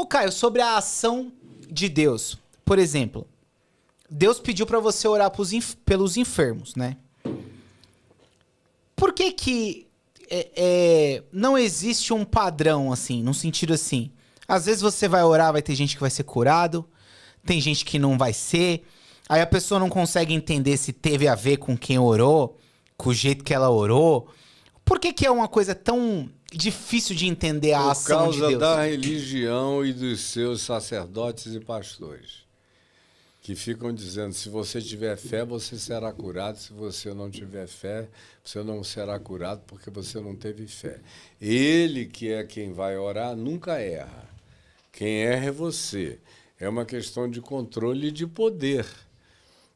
Ô, Caio, sobre a ação de Deus. Por exemplo, Deus pediu pra você orar pelos enfermos, né? Por que não existe um padrão, assim, no sentido assim? Às vezes você vai orar, vai ter gente que vai ser curado, tem gente que não vai ser. Aí a pessoa não consegue entender se teve a ver com quem orou, com o jeito que ela orou. Por que é uma coisa tão difícil de entender a ação de Por Deus? causa da religião e dos seus sacerdotes e pastores, que ficam dizendo, se você tiver fé, você será curado. Se você não tiver fé, você não será curado porque você não teve fé. Ele, que é quem vai orar, nunca erra. Quem erra é você. É uma questão de controle e de poder.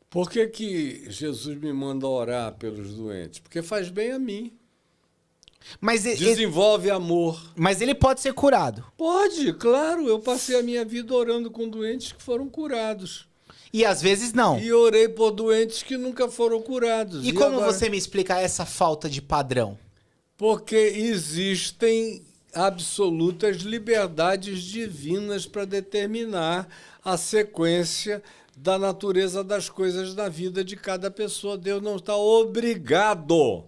Por que Jesus me manda orar pelos doentes? Porque faz bem a mim. Mas Desenvolve amor. Mas ele pode ser curado. Pode, claro. Eu passei a minha vida orando com doentes que foram curados. E às vezes não. E orei por doentes que nunca foram curados. E como agora... você me explica essa falta de padrão? Porque existem absolutas liberdades divinas para determinar a sequência da natureza das coisas na vida de cada pessoa. Deus não está obrigado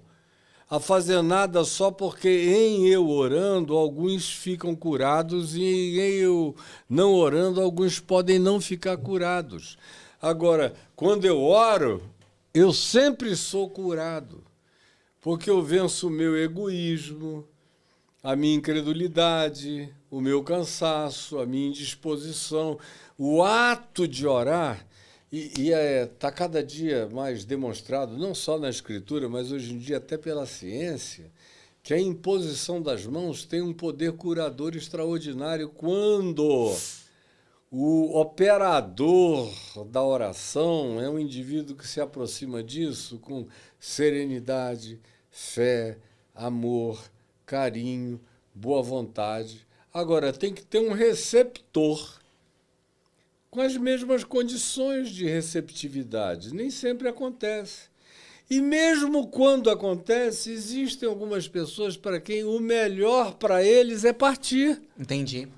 a fazer nada só porque em eu orando alguns ficam curados e em eu não orando alguns podem não ficar curados. Agora, quando eu oro, eu sempre sou curado, porque eu venço o meu egoísmo, a minha incredulidade, o meu cansaço, a minha indisposição. O ato de orar está cada dia mais demonstrado, não só na Escritura, mas hoje em dia até pela ciência, que a imposição das mãos tem um poder curador extraordinário quando o operador da oração é um indivíduo que se aproxima disso com serenidade, fé, amor, carinho, boa vontade. Agora, tem que ter um receptor com as mesmas condições de receptividade. Nem sempre acontece. E mesmo quando acontece, existem algumas pessoas para quem o melhor para eles é partir. Entendi.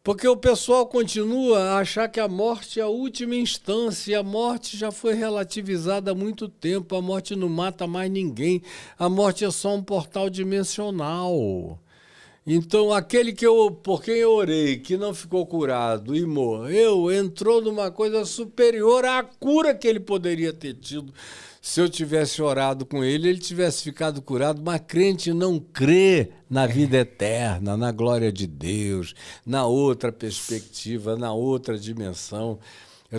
Porque o pessoal continua a achar que a morte é a última instância, e a morte já foi relativizada há muito tempo, a morte não mata mais ninguém, a morte é só um portal dimensional. Então, aquele por quem eu orei, que não ficou curado e morreu, entrou numa coisa superior à cura que ele poderia ter tido. Se eu tivesse orado com ele, ele tivesse ficado curado, mas crente não crê na vida eterna, na glória de Deus, na outra perspectiva, na outra dimensão.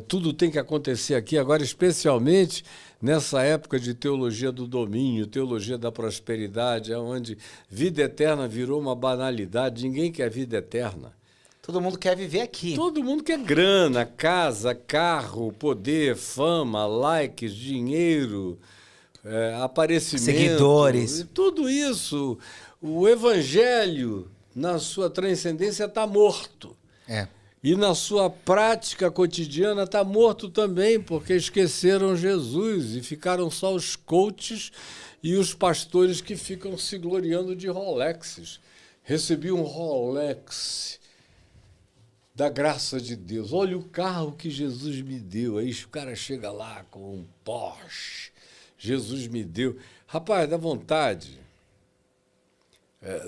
Tudo tem que acontecer aqui, agora especialmente nessa época de teologia do domínio, teologia da prosperidade, onde vida eterna virou uma banalidade, ninguém quer vida eterna. Todo mundo quer viver aqui. Todo mundo quer grana, casa, carro, poder, fama, likes, dinheiro, aparecimento. Seguidores. Tudo isso. O evangelho, na sua transcendência, está morto. E na sua prática cotidiana está morto também, porque esqueceram Jesus e ficaram só os coaches e os pastores que ficam se gloriando de Rolexes. Recebi um Rolex da graça de Deus. Olha o carro que Jesus me deu. Aí o cara chega lá com um Porsche. Jesus me deu. Rapaz, dá vontade.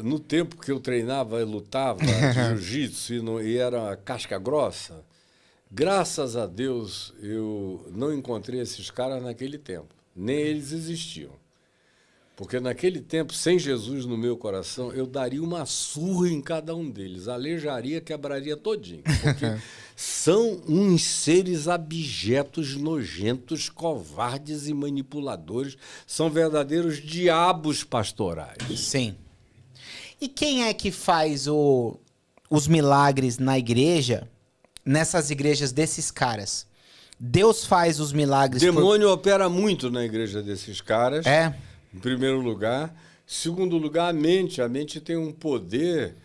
No tempo que eu treinava e lutava de jiu-jitsu e era casca grossa, graças a Deus eu não encontrei esses caras naquele tempo. Nem eles existiam. Porque naquele tempo, sem Jesus no meu coração, eu daria uma surra em cada um deles. Aleijaria, quebraria todinho. Porque são uns seres abjetos, nojentos, covardes e manipuladores. São verdadeiros diabos pastorais. Sim. E quem é que faz os milagres na igreja, nessas igrejas desses caras? Deus faz os milagres... Demônio opera muito na igreja desses caras. Em primeiro lugar. Segundo lugar, a mente. A mente tem um poder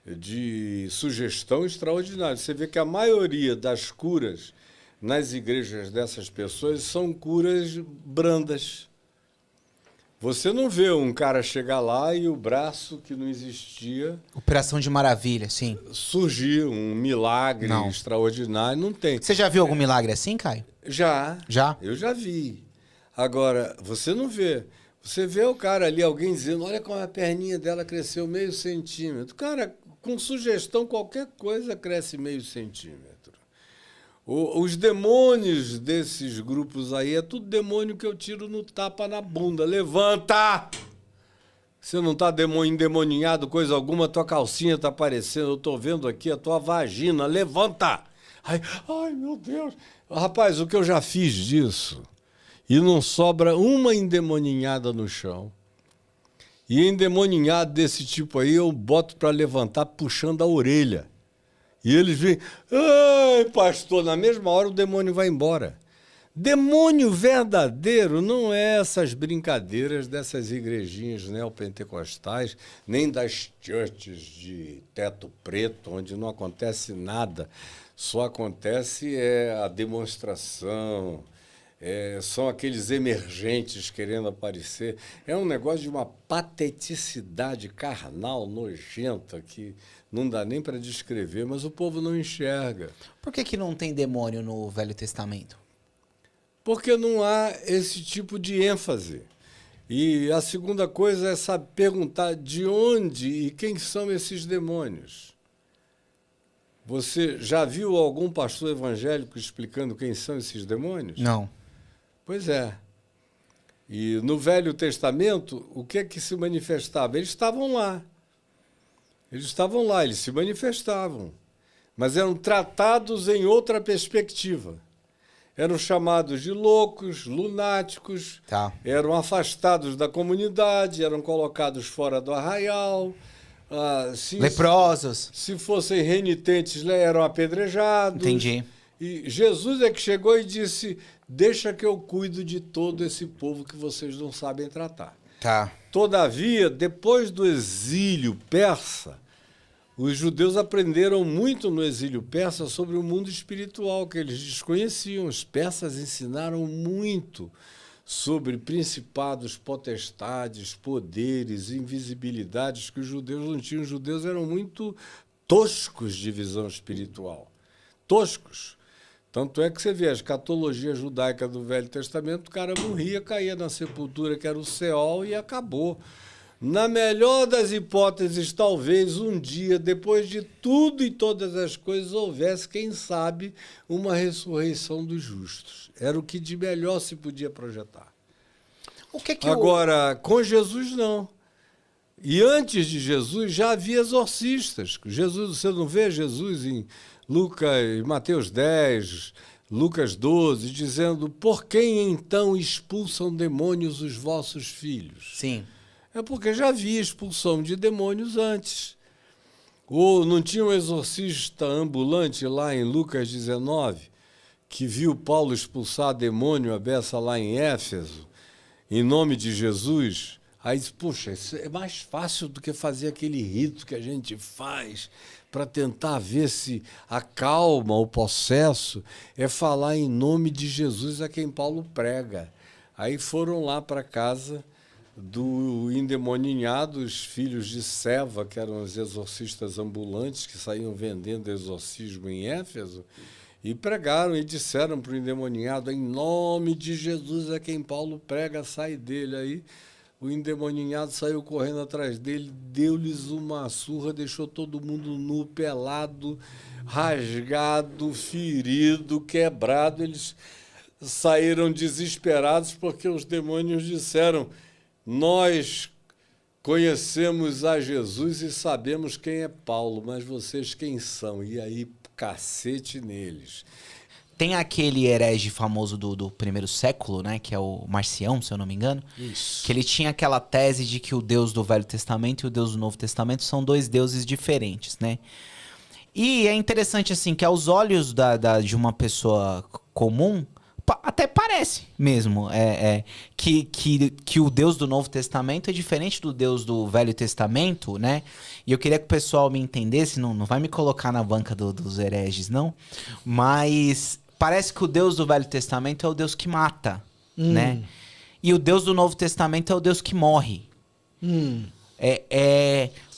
de sugestão extraordinário. Você vê que a maioria das curas nas igrejas dessas pessoas são curas brandas. Você não vê um cara chegar lá e o braço que não existia Operação de Maravilha, sim. surgir, um milagre Não. extraordinário, não tem. Você já viu algum milagre assim, Caio? Já. Já? Eu já vi. Agora, você não vê. Você vê o cara ali, alguém dizendo, olha como a perninha dela cresceu meio centímetro. Cara, com sugestão, qualquer coisa cresce meio centímetro. Os demônios desses grupos aí, é tudo demônio que eu tiro no tapa na bunda. Levanta! Você não está endemoninhado, coisa alguma, tua calcinha está aparecendo, eu estou vendo aqui a tua vagina. Levanta! Ai, meu Deus! Rapaz, o que eu já fiz disso, e não sobra uma endemoninhada no chão. E endemoninhado desse tipo aí, eu boto para levantar puxando a orelha. E eles vêm, ai, pastor, na mesma hora o demônio vai embora. Demônio verdadeiro não é essas brincadeiras dessas igrejinhas neopentecostais, nem das churches de teto preto, onde não acontece nada. Só acontece a demonstração, são aqueles emergentes querendo aparecer. É um negócio de uma pateticidade carnal, nojenta, que não dá nem para descrever, mas o povo não enxerga. Por que não tem demônio no Velho Testamento? Porque não há esse tipo de ênfase. E a segunda coisa é saber perguntar de onde e quem são esses demônios. Você já viu algum pastor evangélico explicando quem são esses demônios? Não. Pois é. E no Velho Testamento, o que é que se manifestava? Eles estavam lá. Eles se manifestavam. Mas eram tratados em outra perspectiva. Eram chamados de loucos, lunáticos, eram afastados da comunidade, eram colocados fora do arraial. Leprosos. Se fossem renitentes, eram apedrejados. Entendi. E Jesus é que chegou e disse, deixa que eu cuido de todo esse povo que vocês não sabem tratar. Tá. Todavia, depois do exílio persa, os judeus aprenderam muito no exílio persa sobre o mundo espiritual, que eles desconheciam. Os persas ensinaram muito sobre principados, potestades, poderes, invisibilidades que os judeus não tinham. Os judeus eram muito toscos de visão espiritual. Toscos. Tanto é que você vê a escatologia judaica do Velho Testamento, o cara morria, caía na sepultura, que era o Seol, e acabou. Na melhor das hipóteses, talvez um dia, depois de tudo e todas as coisas, houvesse, quem sabe, uma ressurreição dos justos. Era o que de melhor se podia projetar. Agora, com Jesus, não. E antes de Jesus, já havia exorcistas. Jesus, você não vê Jesus em Mateus 10, Lucas 12, dizendo, por quem então expulsam demônios os vossos filhos? Sim. É porque já havia expulsão de demônios antes. Ou não tinha um exorcista ambulante lá em Lucas 19, que viu Paulo expulsar demônio à beça lá em Éfeso, em nome de Jesus? Aí disse, puxa, isso é mais fácil do que fazer aquele rito que a gente faz para tentar ver se acalma o possesso, é falar em nome de Jesus a quem Paulo prega. Aí foram lá para casa do endemoninhado, os filhos de Seva, que eram os exorcistas ambulantes que saíam vendendo exorcismo em Éfeso, e pregaram e disseram para o endemoninhado, em nome de Jesus a quem Paulo prega, sai dele. Aí o endemoninhado saiu correndo atrás dele, deu-lhes uma surra, deixou todo mundo nu, pelado, rasgado, ferido, quebrado. Eles saíram desesperados porque os demônios disseram, nós conhecemos a Jesus e sabemos quem é Paulo, mas vocês quem são? E aí, cacete neles. Tem aquele herege famoso do primeiro século, né? Que é o Marcião, se eu não me engano. Isso. Que ele tinha aquela tese de que o Deus do Velho Testamento e o Deus do Novo Testamento são dois deuses diferentes, né? E é interessante, assim, que aos olhos de uma pessoa comum, até parece mesmo que o Deus do Novo Testamento é diferente do Deus do Velho Testamento, né? E eu queria que o pessoal me entendesse, não vai me colocar na banca dos hereges, não. Mas parece que o Deus do Velho Testamento é o Deus que mata, né? E o Deus do Novo Testamento é o Deus que morre.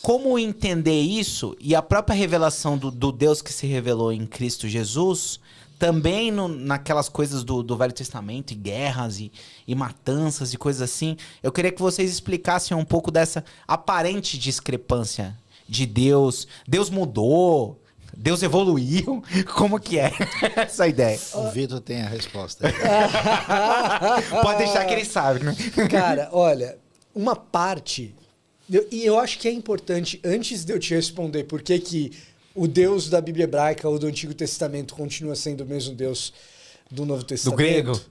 Como entender isso e a própria revelação do Deus que se revelou em Cristo Jesus, também naquelas coisas do Velho Testamento, e guerras e matanças e coisas assim. Eu queria que vocês explicassem um pouco dessa aparente discrepância de Deus. Deus mudou, Deus evoluiu. Como que é essa ideia? O Vitor tem a resposta. Pode deixar que ele sabe, né? Cara, olha, uma parte... E eu acho que é importante, antes de eu te responder por que o Deus da Bíblia hebraica ou do Antigo Testamento continua sendo o mesmo Deus do Novo Testamento. Do grego.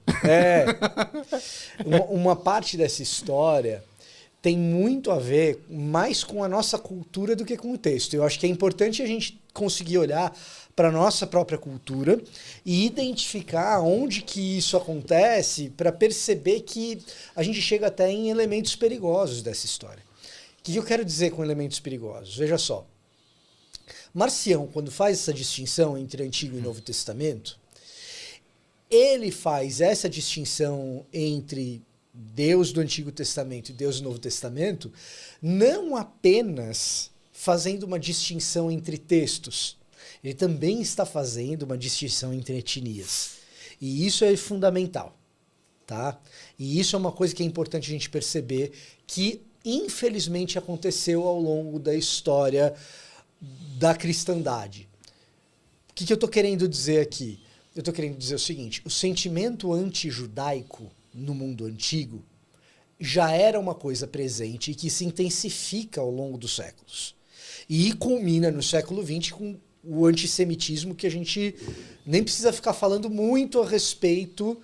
Uma parte dessa história tem muito a ver mais com a nossa cultura do que com o texto. Eu acho que é importante a gente conseguir olhar para a nossa própria cultura e identificar onde que isso acontece para perceber que a gente chega até em elementos perigosos dessa história. O que eu quero dizer com elementos perigosos? Veja só. Marcião, quando faz essa distinção entre Antigo e Novo Testamento, ele faz essa distinção entre Deus do Antigo Testamento e Deus do Novo Testamento, não apenas fazendo uma distinção entre textos, ele também está fazendo uma distinção entre etnias. E isso é fundamental, tá? E isso é uma coisa que é importante a gente perceber que infelizmente aconteceu ao longo da história da cristandade. O que eu estou querendo dizer aqui? Eu estou querendo dizer o seguinte: o sentimento anti-judaico no mundo antigo já era uma coisa presente e que se intensifica ao longo dos séculos. E culmina no século XX com o antissemitismo, que a gente nem precisa ficar falando muito a respeito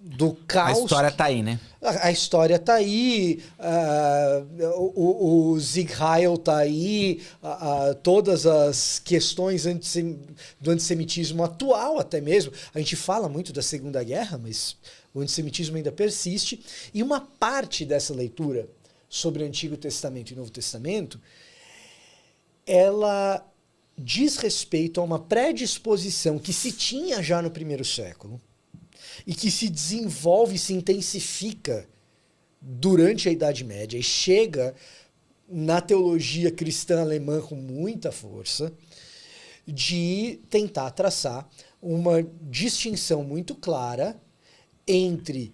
do caos. A história tá aí, né? A história tá aí, o Sieg Heil tá aí, todas as questões do antissemitismo atual até mesmo. A gente fala muito da Segunda Guerra, mas o antissemitismo ainda persiste. E uma parte dessa leitura sobre o Antigo Testamento e Novo Testamento, ela diz respeito a uma predisposição que se tinha já no primeiro século, e que se desenvolve, se intensifica durante a Idade Média e chega na teologia cristã alemã com muita força, de tentar traçar uma distinção muito clara entre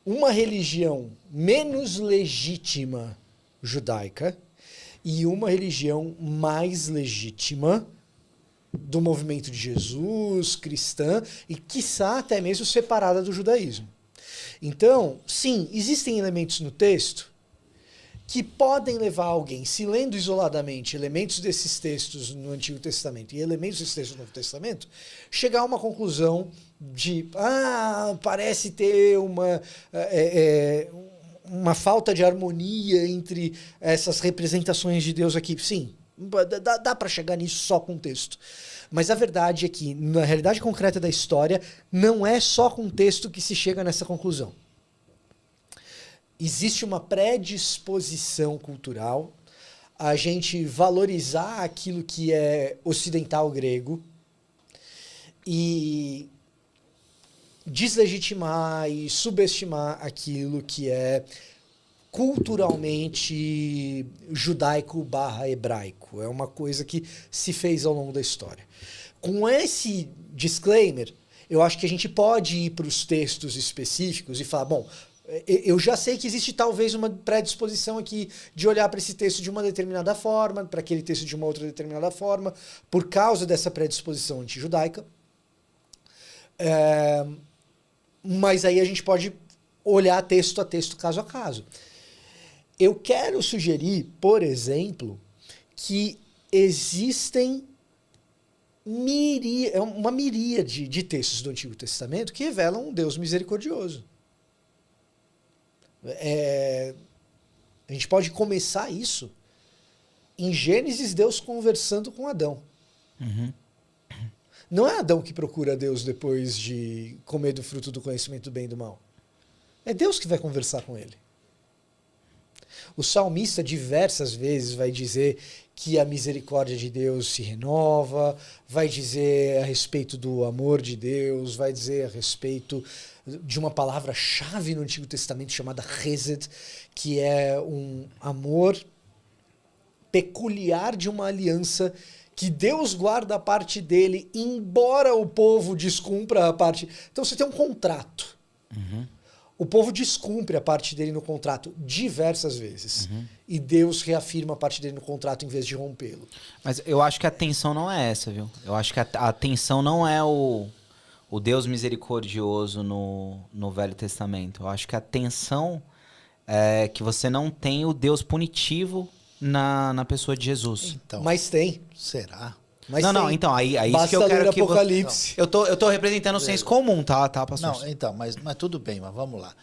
uma religião menos legítima judaica e uma religião mais legítima do movimento de Jesus, cristã, e quiçá até mesmo separada do judaísmo. Então, sim, existem elementos no texto que podem levar alguém, se lendo isoladamente elementos desses textos no Antigo Testamento e elementos desses textos no Novo Testamento, chegar a uma conclusão de, parece ter uma falta de harmonia entre essas representações de Deus aqui. Sim, dá para chegar nisso só com texto. Mas a verdade é que, na realidade concreta da história, não é só com texto que se chega nessa conclusão. Existe uma predisposição cultural a gente valorizar aquilo que é ocidental grego e deslegitimar e subestimar aquilo que é culturalmente judaico/hebraico. É uma coisa que se fez ao longo da história. Com esse disclaimer, eu acho que a gente pode ir para os textos específicos e falar, bom, eu já sei que existe talvez uma predisposição aqui de olhar para esse texto de uma determinada forma, para aquele texto de uma outra determinada forma, por causa dessa predisposição antijudaica. Mas aí a gente pode olhar texto a texto, caso a caso. Eu quero sugerir, por exemplo, que existem uma miríade de textos do Antigo Testamento que revelam um Deus misericordioso. A gente pode começar isso em Gênesis, Deus conversando com Adão. Uhum. Não é Adão que procura Deus depois de comer do fruto do conhecimento do bem e do mal. É Deus que vai conversar com ele. O salmista diversas vezes vai dizer que a misericórdia de Deus se renova, vai dizer a respeito do amor de Deus, vai dizer a respeito de uma palavra-chave no Antigo Testamento chamada Hesed, que é um amor peculiar de uma aliança que Deus guarda a parte dele, embora o povo descumpra a parte. Então você tem um contrato. O povo descumpre a parte dele no contrato diversas vezes. E Deus reafirma a parte dele no contrato em vez de rompê-lo. Mas eu acho que a tensão não é essa, viu? Eu acho que a tensão não é o Deus misericordioso no Velho Testamento. Eu acho que a tensão é que você não tem o Deus punitivo na pessoa de Jesus. Então, Mas tem. será? Mas não, tem. então, aí isso Basta que eu quero ler que Apocalipse. Eu tô representando o senso comum, tá, pastor? Não, então, mas tudo bem, mas vamos lá.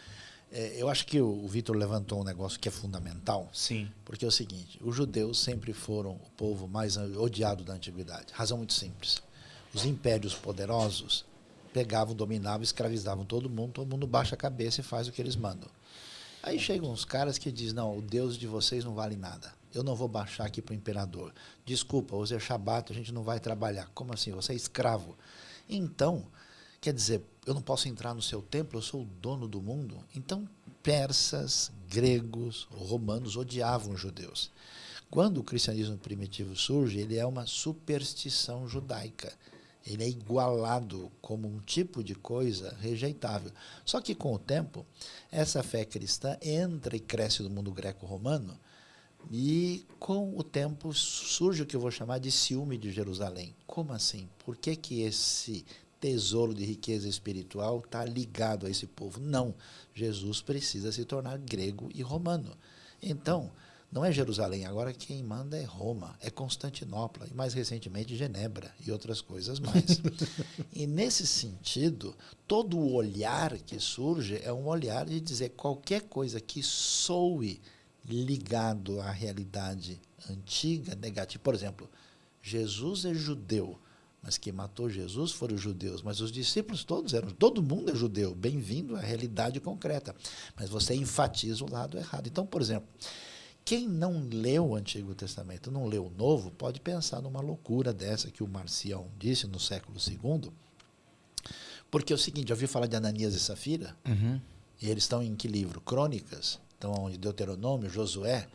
Eu acho que o Vitor levantou um negócio que é fundamental. Sim. Porque é o seguinte, os judeus sempre foram o povo mais odiado da antiguidade. Razão muito simples. Os impérios poderosos pegavam, dominavam, escravizavam todo mundo baixa a cabeça e faz o que eles mandam. Aí chegam uns caras que dizem, não, o Deus de vocês não vale nada. Eu não vou baixar aqui para o imperador. Desculpa, hoje é Shabat, a gente não vai trabalhar. Como assim? Você é escravo. Então, quer dizer, eu não posso entrar no seu templo, eu sou o dono do mundo. Então, persas, gregos, romanos odiavam os judeus. Quando o cristianismo primitivo surge, ele é uma superstição judaica. Ele é igualado como um tipo de coisa rejeitável. Só que, com o tempo, essa fé cristã entra e cresce no mundo greco-romano, e com o tempo surge o que eu vou chamar de ciúme de Jerusalém. Como assim? Por que esse tesouro de riqueza espiritual está ligado a esse povo? Não, Jesus precisa se tornar grego e romano. Então, não é Jerusalém, agora quem manda é Roma, é Constantinopla e mais recentemente Genebra e outras coisas mais. E nesse sentido, todo o olhar que surge é um olhar de dizer qualquer coisa que soe ligado à realidade antiga, negativa. Por exemplo, Jesus é judeu, mas quem matou Jesus foram os judeus, mas os discípulos todos eram, todo mundo é judeu, bem-vindo à realidade concreta, mas você enfatiza o lado errado. Então, por exemplo, quem não leu o Antigo Testamento, não leu o Novo, pode pensar numa loucura dessa que o Marcião disse no século II, porque é o seguinte, já ouviu falar de Ananias e Safira? E eles estão em que livro? Crônicas? Estão onde? Deuteronômio, Josué?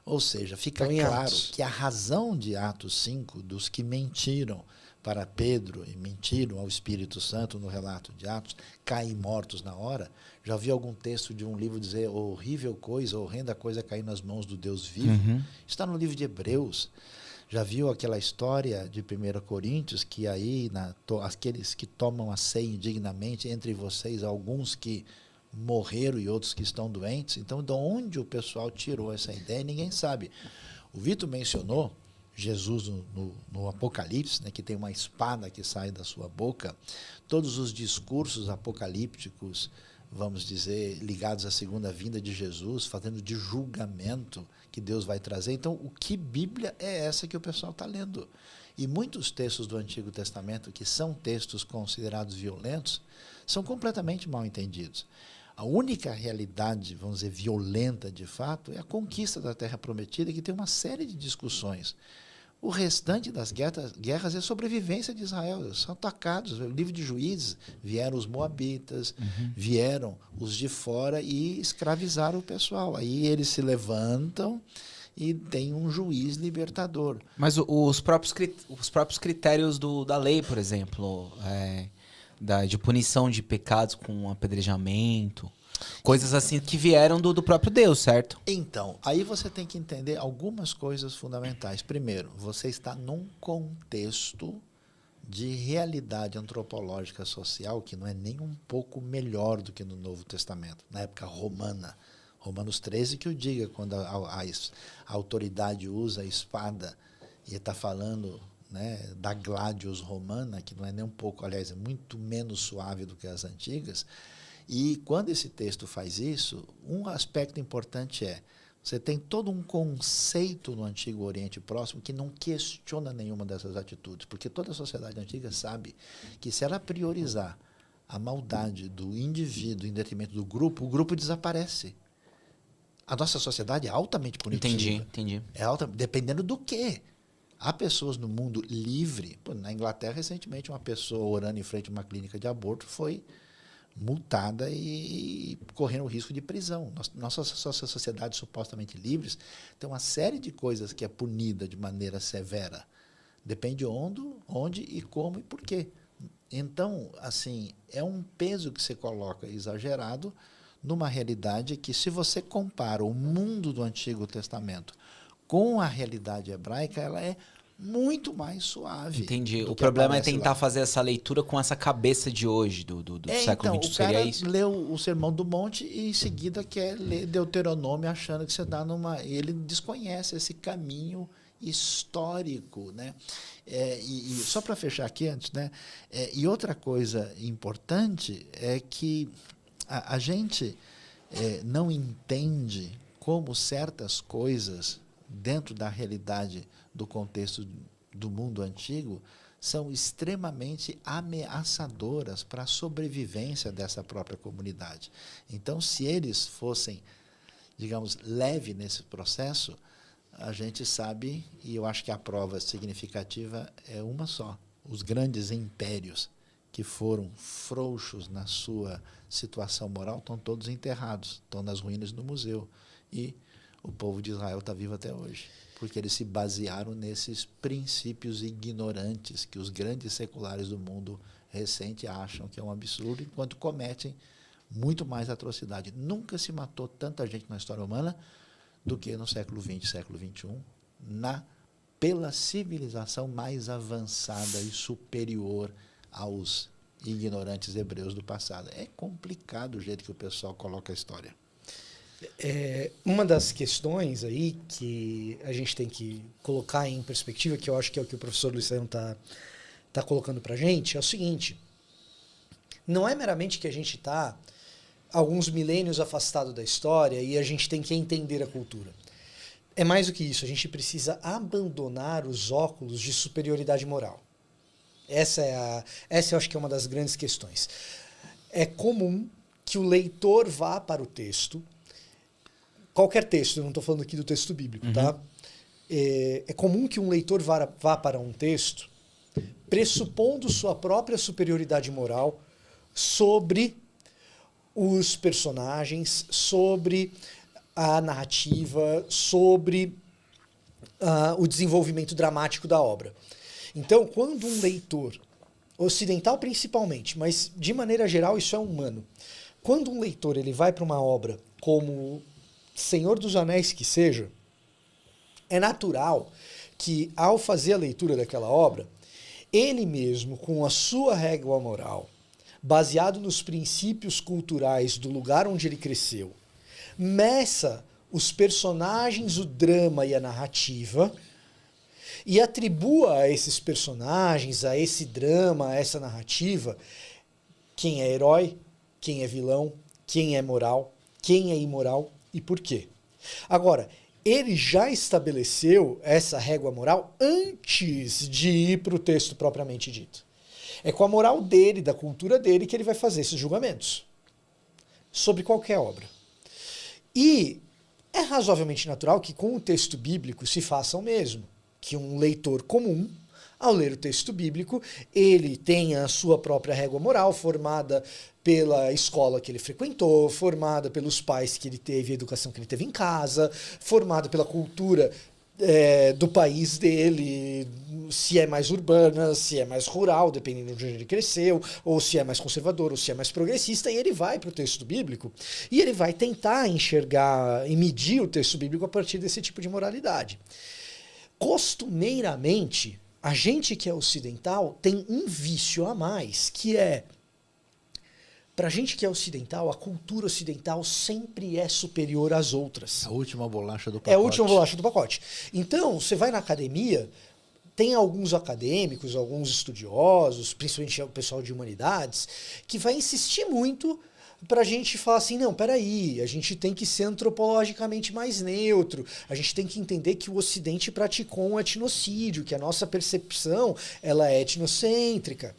Ou seja, fica claro que a razão de Atos 5, dos que mentiram para Pedro e mentiram ao Espírito Santo no relato de Atos, caem mortos na hora. Já vi algum texto de um livro dizer horrível coisa, horrenda coisa cair nas mãos do Deus vivo? Está no livro de Hebreus. Já viu aquela história de 1 Coríntios, que aí aqueles que tomam a ceia indignamente, entre vocês, alguns que morreram e outros que estão doentes? Então, de onde o pessoal tirou essa ideia, ninguém sabe. O Vitor mencionou Jesus no Apocalipse, né, que tem uma espada que sai da sua boca. Todos os discursos apocalípticos, vamos dizer, ligados à segunda vinda de Jesus, fazendo de julgamento que Deus vai trazer. Então, o que Bíblia é essa que o pessoal está lendo? E muitos textos do Antigo Testamento, que são textos considerados violentos, são completamente mal entendidos. A única realidade, vamos dizer, violenta de fato, é a conquista da Terra Prometida, que tem uma série de discussões. O restante das guerras é sobrevivência de Israel, são atacados. No livro de Juízes, vieram os moabitas, vieram os de fora e escravizaram o pessoal. Aí eles se levantam e tem um juiz libertador. Mas os próprios critérios da lei, por exemplo, de punição de pecados com apedrejamento, coisas assim que vieram do próprio Deus, certo? Então, aí você tem que entender algumas coisas fundamentais. Primeiro, você está num contexto de realidade antropológica social que não é nem um pouco melhor do que no Novo Testamento, na época romana. Romanos 13 que o diga, quando a autoridade usa a espada e está falando, né, da gladius romana, que não é nem um pouco, aliás, é muito menos suave do que as antigas. E quando esse texto faz isso, um aspecto importante você tem todo um conceito no Antigo Oriente Próximo que não questiona nenhuma dessas atitudes, porque toda a sociedade antiga sabe que se ela priorizar a maldade do indivíduo em detrimento do grupo, o grupo desaparece. A nossa sociedade é altamente punitiva. Entendi. Dependendo do quê? Há pessoas no mundo livre. Pô, na Inglaterra, recentemente, uma pessoa orando em frente a uma clínica de aborto foi multada e correndo o risco de prisão. Nossa sociedade supostamente livres tem uma série de coisas que é punida de maneira severa. Depende onde e como e por quê. Então, assim, é um peso que você coloca exagerado numa realidade que, se você compara o mundo do Antigo Testamento com a realidade hebraica, ela é muito mais suave. Entendi. O problema é tentar fazer essa leitura com essa cabeça de hoje, do século XXI. O cara leu o Sermão do Monte e, em seguida, quer ler Deuteronômio achando que você está numa... Ele desconhece esse caminho histórico, né? E só para fechar aqui antes, né? E outra coisa importante é que a gente não entende como certas coisas dentro da realidade do contexto do mundo antigo são extremamente ameaçadoras para a sobrevivência dessa própria comunidade. Então, se eles fossem, digamos, leve nesse processo, a gente sabe, e eu acho que a prova significativa é uma só: os grandes impérios que foram frouxos na sua situação moral estão todos enterrados, estão nas ruínas do museu. E o povo de Israel está vivo até hoje, porque eles se basearam nesses princípios ignorantes que os grandes seculares do mundo recente acham que é um absurdo, enquanto cometem muito mais atrocidade. Nunca se matou tanta gente na história humana do que no século XX, século XXI, pela civilização mais avançada e superior aos ignorantes hebreus do passado. É complicado o jeito que o pessoal coloca a história. Uma das questões aí que a gente tem que colocar em perspectiva, que eu acho que é o que o professor Luiz Saião tá colocando para a gente, é o seguinte: não é meramente que a gente está alguns milênios afastado da história e a gente tem que entender a cultura. É mais do que isso, a gente precisa abandonar os óculos de superioridade moral. Essa eu acho que é uma das grandes questões. É comum que o leitor vá para o texto, qualquer texto, eu não estou falando aqui do texto bíblico, tá? É comum que um leitor vá para um texto pressupondo sua própria superioridade moral sobre os personagens, sobre a narrativa, sobre o desenvolvimento dramático da obra. Então, quando um leitor, ocidental principalmente, mas de maneira geral isso é humano, quando um leitor ele vai para uma obra como Senhor dos Anéis que seja, é natural que, ao fazer a leitura daquela obra, ele mesmo, com a sua régua moral, baseado nos princípios culturais do lugar onde ele cresceu, meça os personagens, o drama e a narrativa, e atribua a esses personagens, a esse drama, a essa narrativa, quem é herói, quem é vilão, quem é moral, quem é imoral e por quê. Agora, ele já estabeleceu essa régua moral antes de ir para o texto propriamente dito. É com a moral dele, da cultura dele, que ele vai fazer esses julgamentos sobre qualquer obra. E é razoavelmente natural que com o texto bíblico se faça o mesmo, que um leitor comum, ao ler o texto bíblico, ele tenha a sua própria régua moral formada pela escola que ele frequentou, formada pelos pais que ele teve, a educação que ele teve em casa, formada pela cultura do país dele, se é mais urbana, se é mais rural, dependendo de onde ele cresceu, ou se é mais conservador, ou se é mais progressista, e ele vai para o texto bíblico e ele vai tentar enxergar e medir o texto bíblico a partir desse tipo de moralidade. Costumeiramente, a gente que é ocidental tem um vício a mais, que é, pra gente que é ocidental, a cultura ocidental sempre é superior às outras. A última bolacha do pacote. É a última bolacha do pacote. Então, você vai na academia, tem alguns acadêmicos, alguns estudiosos, principalmente o pessoal de humanidades, que vai insistir muito pra gente falar assim, não, peraí, a gente tem que ser antropologicamente mais neutro, a gente tem que entender que o Ocidente praticou um etnocídio, que a nossa percepção ela é etnocêntrica.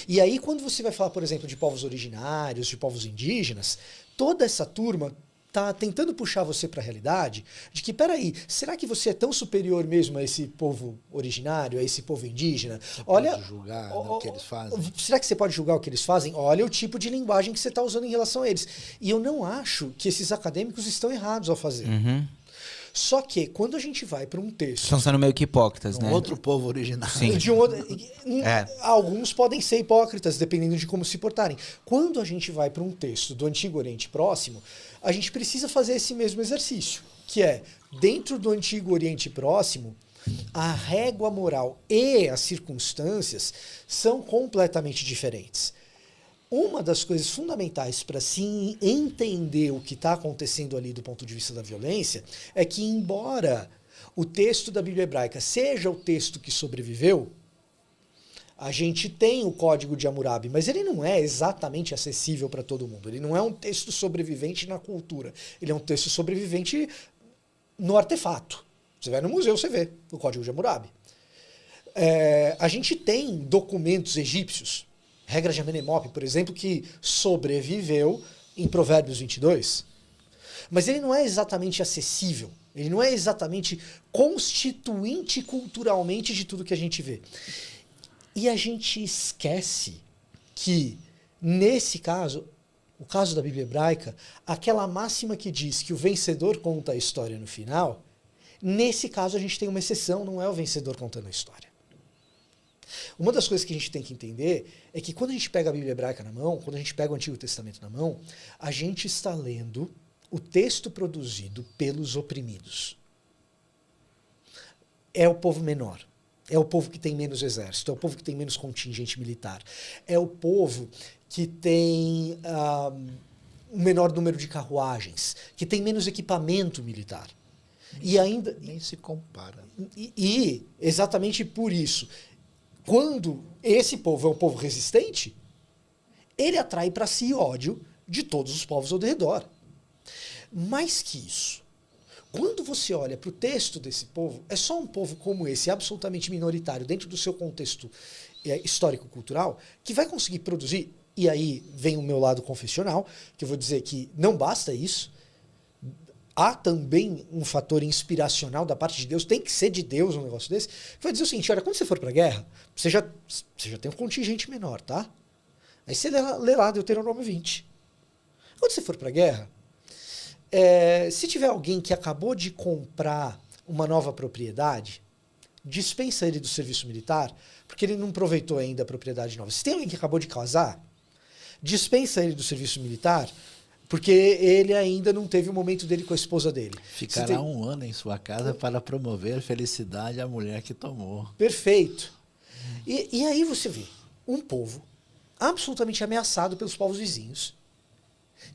E aí, quando você vai falar, por exemplo, de povos originários, de povos indígenas, toda essa turma tá tentando puxar você para a realidade de que, peraí, será que você é tão superior mesmo a esse povo originário, a esse povo indígena? Olha, pode julgar, né, o que eles fazem. Será que você pode julgar o que eles fazem? Olha o tipo de linguagem que você está usando em relação a eles. E eu não acho que esses acadêmicos estão errados ao fazer. Uhum. Só que, quando a gente vai para um texto... Estão sendo meio que hipócritas, né? Outro povo originário. Sim. De um outro, É. Alguns podem ser hipócritas, dependendo de como se portarem. Quando a gente vai para um texto do Antigo Oriente Próximo, a gente precisa fazer esse mesmo exercício, que é, dentro do Antigo Oriente Próximo, a régua moral e as circunstâncias são completamente diferentes. Uma das coisas fundamentais para se entender o que está acontecendo ali do ponto de vista da violência é que, embora o texto da Bíblia hebraica seja o texto que sobreviveu, a gente tem o Código de Hammurabi, mas ele não é exatamente acessível para todo mundo. Ele não é um texto sobrevivente na cultura. Ele é um texto sobrevivente no artefato. Você vai no museu, você vê o Código de Hammurabi. A gente tem documentos egípcios, regra de Amenemope, por exemplo, que sobreviveu em Provérbios 22. Mas ele não é exatamente acessível. Ele não é exatamente constituinte culturalmente de tudo que a gente vê. E a gente esquece que, nesse caso, o caso da Bíblia hebraica, aquela máxima que diz que o vencedor conta a história no final, nesse caso a gente tem uma exceção, não é o vencedor contando a história. Uma das coisas que a gente tem que entender é que quando a gente pega a Bíblia hebraica na mão, quando a gente pega o Antigo Testamento na mão, a gente está lendo o texto produzido pelos oprimidos. É o povo menor. É o povo que tem menos exército, é o povo que tem menos contingente militar, é o povo que tem um menor número de carruagens, que tem menos equipamento militar. E ainda Nem se compara. E exatamente por isso, quando esse povo é um povo resistente, ele atrai para si ódio de todos os povos ao redor. Mais que isso, quando você olha para o texto desse povo, é só um povo como esse, absolutamente minoritário, dentro do seu contexto histórico-cultural, que vai conseguir produzir, e aí vem o meu lado confessional, que eu vou dizer que não basta isso, há também um fator inspiracional da parte de Deus, tem que ser de Deus um negócio desse, que vai dizer o seguinte, olha, quando você for para a guerra, você já tem um contingente menor, tá? Aí você lê lá Deuteronômio 20. Quando você for para a guerra, se tiver alguém que acabou de comprar uma nova propriedade, dispensa ele do serviço militar, porque ele não aproveitou ainda a propriedade nova. Se tem alguém que acabou de casar, dispensa ele do serviço militar, porque ele ainda não teve o momento dele com a esposa dele. Ficará um ano em sua casa para promover felicidade à mulher que tomou. Perfeito. E aí você vê um povo absolutamente ameaçado pelos povos vizinhos,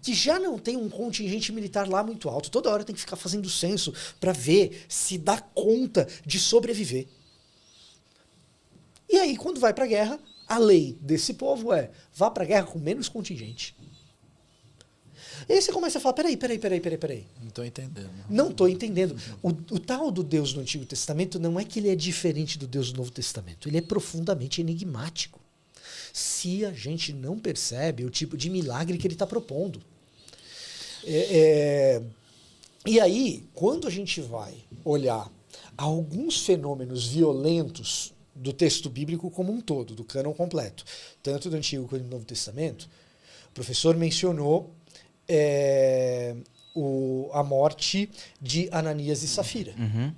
que já não tem um contingente militar lá muito alto, toda hora tem que ficar fazendo censo para ver se dá conta de sobreviver. E aí, quando vai para a guerra, a lei desse povo é, vá para a guerra com menos contingente. E aí você começa a falar, peraí. Não estou entendendo. Não estou entendendo. O tal do Deus do Antigo Testamento não é que ele é diferente do Deus do Novo Testamento, ele é profundamente enigmático. Se a gente não percebe o tipo de milagre que ele está propondo. E aí, quando a gente vai olhar alguns fenômenos violentos do texto bíblico como um todo, do cânon completo, tanto do Antigo quanto do Novo Testamento, o professor mencionou a morte de Ananias e Safira. Uhum.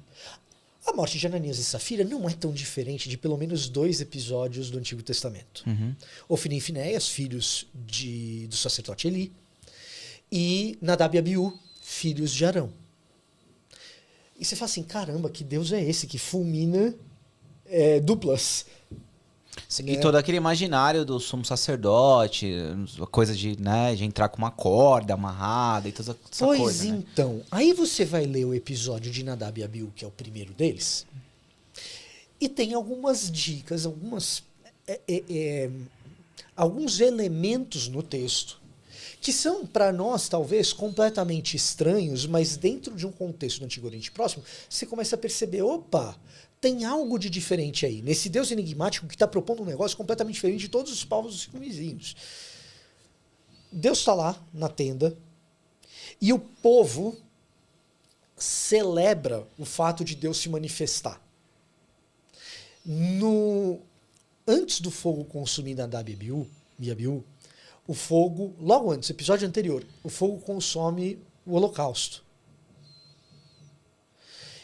A morte de Ananias e Safira não é tão diferente de pelo menos 2 episódios do Antigo Testamento. Uhum. Ofni e Finéias, filhos do sacerdote Eli, e Nadab e Abiú, filhos de Arão. E você fala assim, caramba, que Deus é esse que fulmina duplas? E todo aquele imaginário do sumo sacerdote, a coisa de entrar com uma corda amarrada e toda essa coisa. Pois então, aí você vai ler o episódio de Nadab e Abiú, que é o primeiro deles, e tem algumas dicas, alguns elementos no texto que são, para nós, talvez, completamente estranhos, mas dentro de um contexto do Antigo Oriente Próximo, você começa a perceber, opa, tem algo de diferente aí, nesse Deus enigmático que está propondo um negócio completamente diferente de todos os povos circunvizinhos. Deus está lá, na tenda, E o povo celebra o fato de Deus se manifestar. Antes do fogo consumir Nadab e Abiú, o fogo, logo antes, episódio anterior, o fogo consome o holocausto.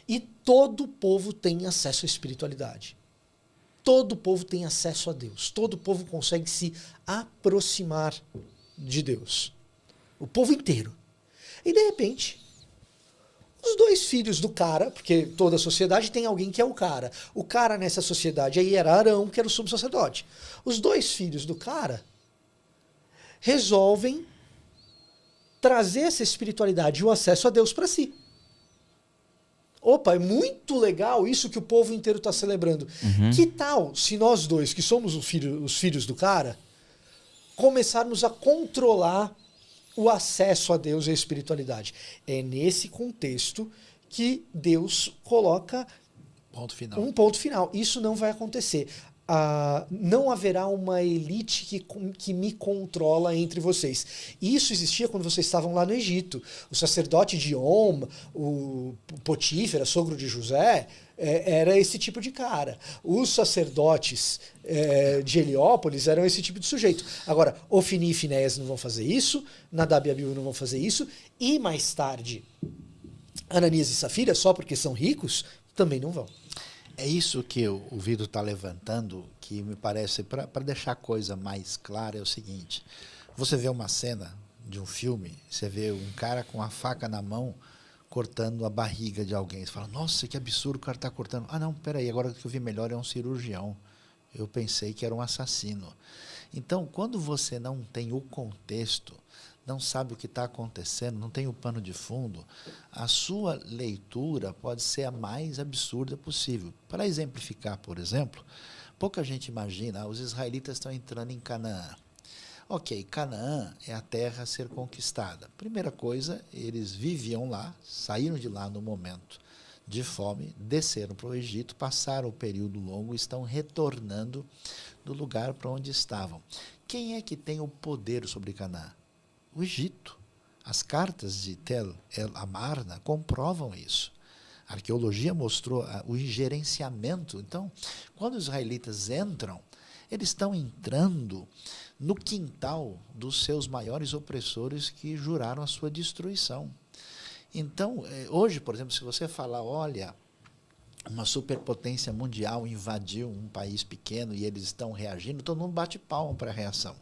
E todo o povo tem acesso à espiritualidade. Todo o povo tem acesso a Deus. Todo o povo consegue se aproximar de Deus. O povo inteiro. E de repente, os dois filhos do cara, porque toda a sociedade tem alguém que é o cara. O cara nessa sociedade aí era Arão, que era o sumo sacerdote. Os dois filhos do cara resolvem trazer essa espiritualidade e o acesso a Deus para si. Opa, é muito legal isso que o povo inteiro está celebrando. Que tal se nós dois, que somos os filhos do cara, começarmos a controlar o acesso a Deus e a espiritualidade? É nesse contexto que Deus coloca um ponto final. Isso não vai acontecer. Não haverá uma elite que me controla entre vocês. Isso existia quando vocês estavam lá no Egito. O sacerdote de On, o Potífera, sogro de José, era esse tipo de cara. Os sacerdotes de Heliópolis eram esse tipo de sujeito. Agora, Ofni e Finéias não vão fazer isso, Nadab e Abiú não vão fazer isso, e mais tarde, Ananias e Safira, só porque são ricos, também não vão. É isso que o Vitor está levantando, que me parece, para deixar a coisa mais clara, é o seguinte. Você vê uma cena de um filme, você vê um cara com a faca na mão cortando a barriga de alguém. Você fala, nossa, que absurdo, o cara está cortando. Ah, não, peraí, agora que eu vi melhor é um cirurgião. Eu pensei que era um assassino. Então, quando você não tem o contexto, não sabe o que está acontecendo, não tem o pano de fundo, a sua leitura pode ser a mais absurda possível. Para exemplificar, por exemplo, pouca gente imagina, os israelitas estão entrando em Canaã. Ok, Canaã é a terra a ser conquistada. Primeira coisa, eles viviam lá, saíram de lá no momento de fome, desceram para o Egito, passaram o período longo e estão retornando do lugar para onde estavam. Quem é que tem o poder sobre Canaã? O Egito. As cartas de Tel el-Amarna comprovam isso. A arqueologia mostrou o gerenciamento. Então, quando os israelitas entram, eles estão entrando no quintal dos seus maiores opressores que juraram a sua destruição. Então, hoje, por exemplo, se você falar, olha, uma superpotência mundial invadiu um país pequeno e eles estão reagindo, todo mundo bate palma para a reação.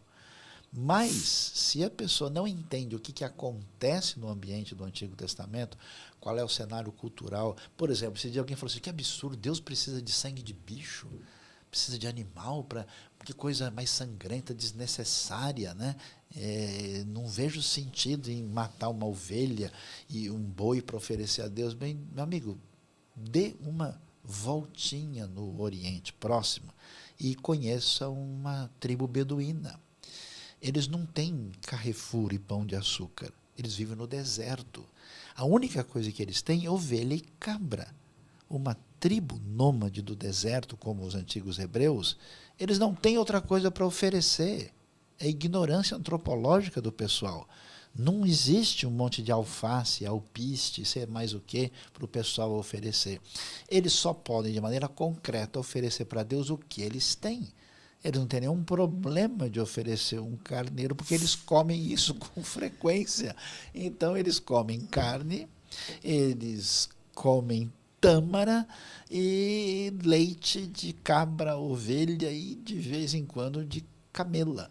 Mas, se a pessoa não entende o que acontece no ambiente do Antigo Testamento, qual é o cenário cultural, por exemplo, se alguém falou assim, que absurdo, Deus precisa de sangue de bicho, precisa de animal, que coisa mais sangrenta, desnecessária, né? Não vejo sentido em matar uma ovelha e um boi para oferecer a Deus. Bem, meu amigo, dê uma voltinha no Oriente Próximo e conheça uma tribo beduína. Eles não têm Carrefour e pão de açúcar. Eles vivem no deserto. A única coisa que eles têm é ovelha e cabra. Uma tribo nômade do deserto, como os antigos hebreus, eles não têm outra coisa para oferecer. É ignorância antropológica do pessoal. Não existe um monte de alface, alpiste, sei mais o que, para o pessoal oferecer. Eles só podem, de maneira concreta, oferecer para Deus o que eles têm. Eles não têm nenhum problema de oferecer um carneiro, porque eles comem isso com frequência. Então, eles comem carne, eles comem tâmara e leite de cabra, ovelha e, de vez em quando, de camela.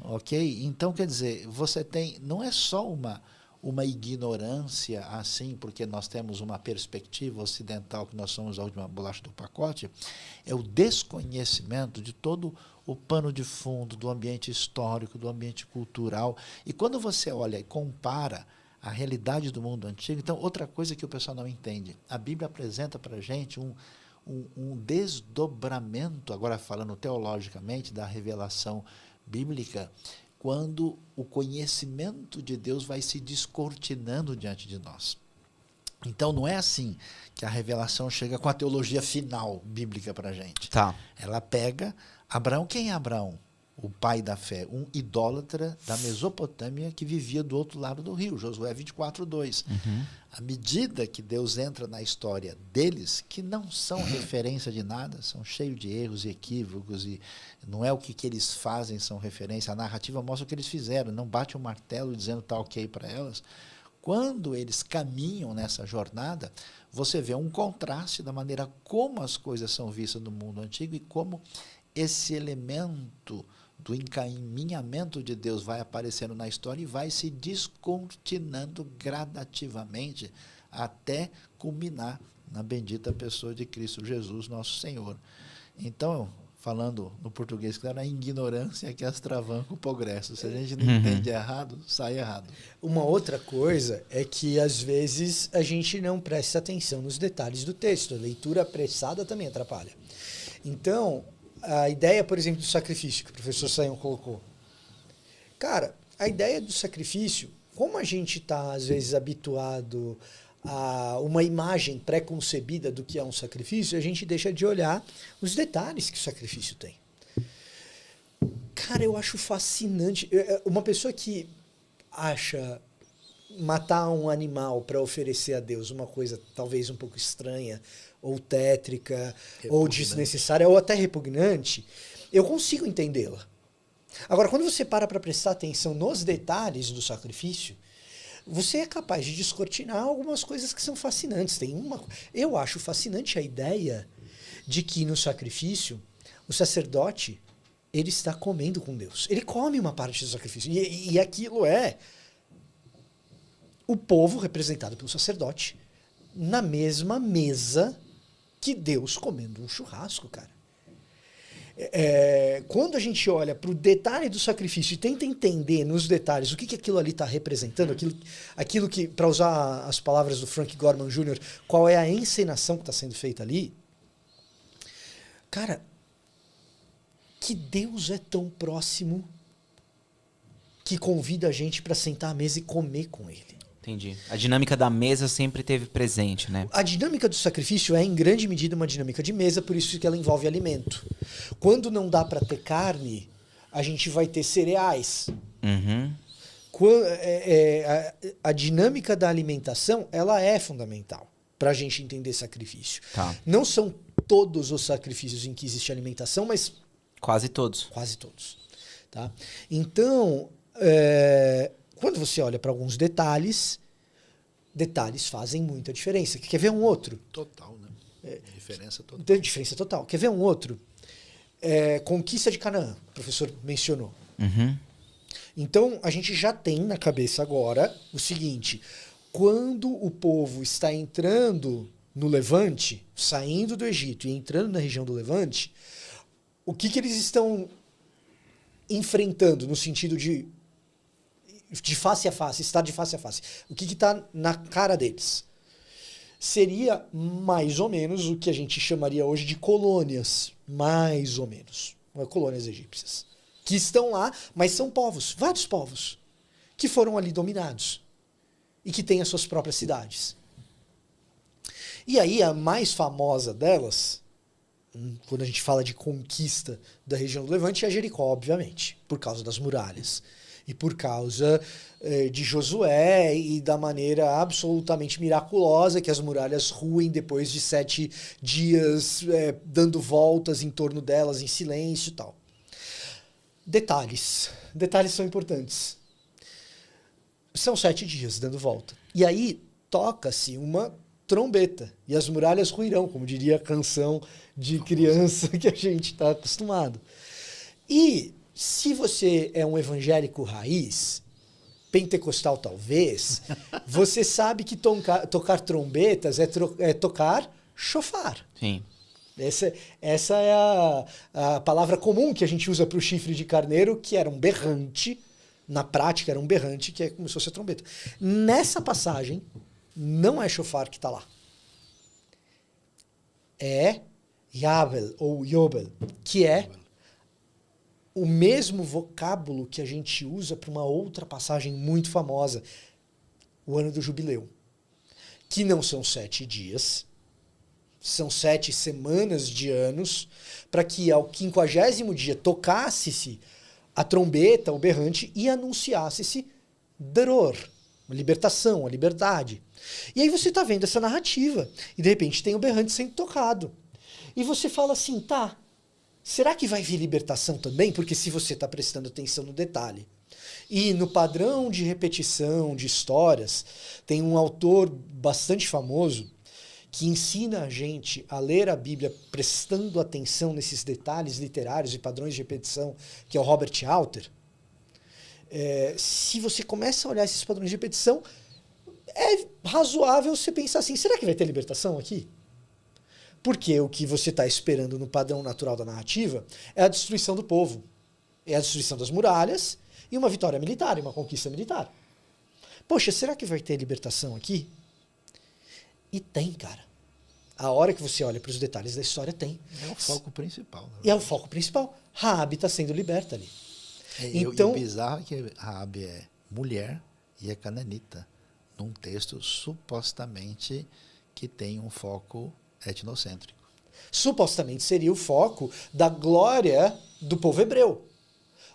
Ok? Então, quer dizer, você tem... Não é só uma ignorância assim, porque nós temos uma perspectiva ocidental que nós somos a última bolacha do pacote, é o desconhecimento de todo o pano de fundo do ambiente histórico, do ambiente cultural. E quando você olha e compara a realidade do mundo antigo, então, outra coisa que o pessoal não entende, a Bíblia apresenta para a gente um desdobramento, agora falando teologicamente, da revelação bíblica, quando o conhecimento de Deus vai se descortinando diante de nós. Então, não é assim que a revelação chega com a teologia final bíblica para a gente. Tá. Ela pega Abraão. Quem é Abraão? o pai da fé, um idólatra da Mesopotâmia que vivia do outro lado do rio, Josué 24:2. À medida que Deus entra na história deles, que não são referência de nada, são cheios de erros e equívocos, e não é o que eles fazem são referência, a narrativa mostra o que eles fizeram, não bate o martelo dizendo tá ok para elas. Quando eles caminham nessa jornada, você vê um contraste da maneira como as coisas são vistas no mundo antigo e como esse elemento do encaminhamento de Deus vai aparecendo na história e vai se descortinando gradativamente até culminar na bendita pessoa de Cristo Jesus, nosso Senhor. Então, falando no português, claro, a ignorância que astravanca o progresso. Se a gente não entende errado, sai errado. Uma outra coisa é que, às vezes, a gente não presta atenção nos detalhes do texto. A leitura apressada também atrapalha. Então, a ideia, por exemplo, do sacrifício, que o professor Sayão colocou. Cara, a ideia do sacrifício, como a gente está, às vezes, habituado a uma imagem pré-concebida do que é um sacrifício, a gente deixa de olhar os detalhes que o sacrifício tem. Cara, eu acho fascinante. Uma pessoa que acha matar um animal para oferecer a Deus uma coisa talvez um pouco estranha, ou tétrica, ou desnecessária, ou até repugnante, eu consigo entendê-la. Agora, quando você para prestar atenção nos detalhes do sacrifício, você é capaz de descortinar algumas coisas que são fascinantes. Eu acho fascinante a ideia de que no sacrifício, o sacerdote, ele está comendo com Deus. Ele come uma parte do sacrifício. E aquilo é o povo representado pelo sacerdote na mesma mesa que Deus comendo um churrasco, cara. Quando a gente olha para o detalhe do sacrifício e tenta entender nos detalhes o que aquilo ali está representando, aquilo que, para usar as palavras do Frank Gorman Jr., qual é a encenação que está sendo feita ali, cara, que Deus é tão próximo que convida a gente para sentar à mesa e comer com Ele. Entendi. A dinâmica da mesa sempre teve presente, né? A dinâmica do sacrifício é, em grande medida, uma dinâmica de mesa, por isso que ela envolve alimento. Quando não dá para ter carne, a gente vai ter cereais. A dinâmica da alimentação, ela é fundamental para a gente entender sacrifício. Tá. Não são todos os sacrifícios em que existe alimentação, mas... Quase todos. Quase todos. Tá? Então... quando você olha para alguns detalhes fazem muita diferença. Quer ver um outro? Total, né? Diferença total. Tem diferença total. Quer ver um outro? Conquista de Canaã, o professor mencionou. Então, a gente já tem na cabeça agora o seguinte: quando o povo está entrando no Levante, saindo do Egito e entrando na região do Levante, o que eles estão enfrentando no sentido de face a face, estar de face a face. O que está na cara deles? Seria mais ou menos o que a gente chamaria hoje de colônias. Mais ou menos. Colônias egípcias. Que estão lá, mas são povos, vários povos, que foram ali dominados. E que têm as suas próprias cidades. E aí a mais famosa delas, quando a gente fala de conquista da região do Levante, é Jericó, obviamente, por causa das muralhas. E por causa de Josué e da maneira absolutamente miraculosa que as muralhas ruem depois de 7 dias dando voltas em torno delas em silêncio e tal. Detalhes. Detalhes são importantes. São 7 dias dando volta. E aí toca-se uma trombeta. E as muralhas ruirão, como diria a canção de criança que a gente está acostumado. E... se você é um evangélico raiz, pentecostal talvez, você sabe que tocar trombetas é tocar chofar. Sim. Essa é a palavra comum que a gente usa para o chifre de carneiro, que era um berrante. Na prática era um berrante, que é como se fosse a trombeta. Nessa passagem, não é chofar que está lá. É Yabel ou Yobel, que é o mesmo vocábulo que a gente usa para uma outra passagem muito famosa, o ano do jubileu, que não são 7 dias, são 7 semanas de anos, para que ao 50º dia tocasse-se a trombeta, o berrante, e anunciasse-se dor, uma libertação, a liberdade. E aí você está vendo essa narrativa, e de repente tem o berrante sendo tocado. E você fala assim, tá, será que vai vir libertação também? Porque se você está prestando atenção no detalhe. E no padrão de repetição de histórias, tem um autor bastante famoso que ensina a gente a ler a Bíblia prestando atenção nesses detalhes literários e padrões de repetição, que é o Robert Alter. Se você começa a olhar esses padrões de repetição, é razoável você pensar assim, será que vai ter libertação aqui? Porque o que você está esperando no padrão natural da narrativa é a destruição do povo, é a destruição das muralhas e uma vitória militar, uma conquista militar. Poxa, será que vai ter libertação aqui? E tem, cara. A hora que você olha para os detalhes da história, tem. É o foco principal. E é o foco principal. Raabe está sendo liberta ali. Então, e o bizarro é que Raabe é mulher e é cananita, num texto supostamente que tem um foco etnocêntrico. Supostamente seria o foco da glória do povo hebreu.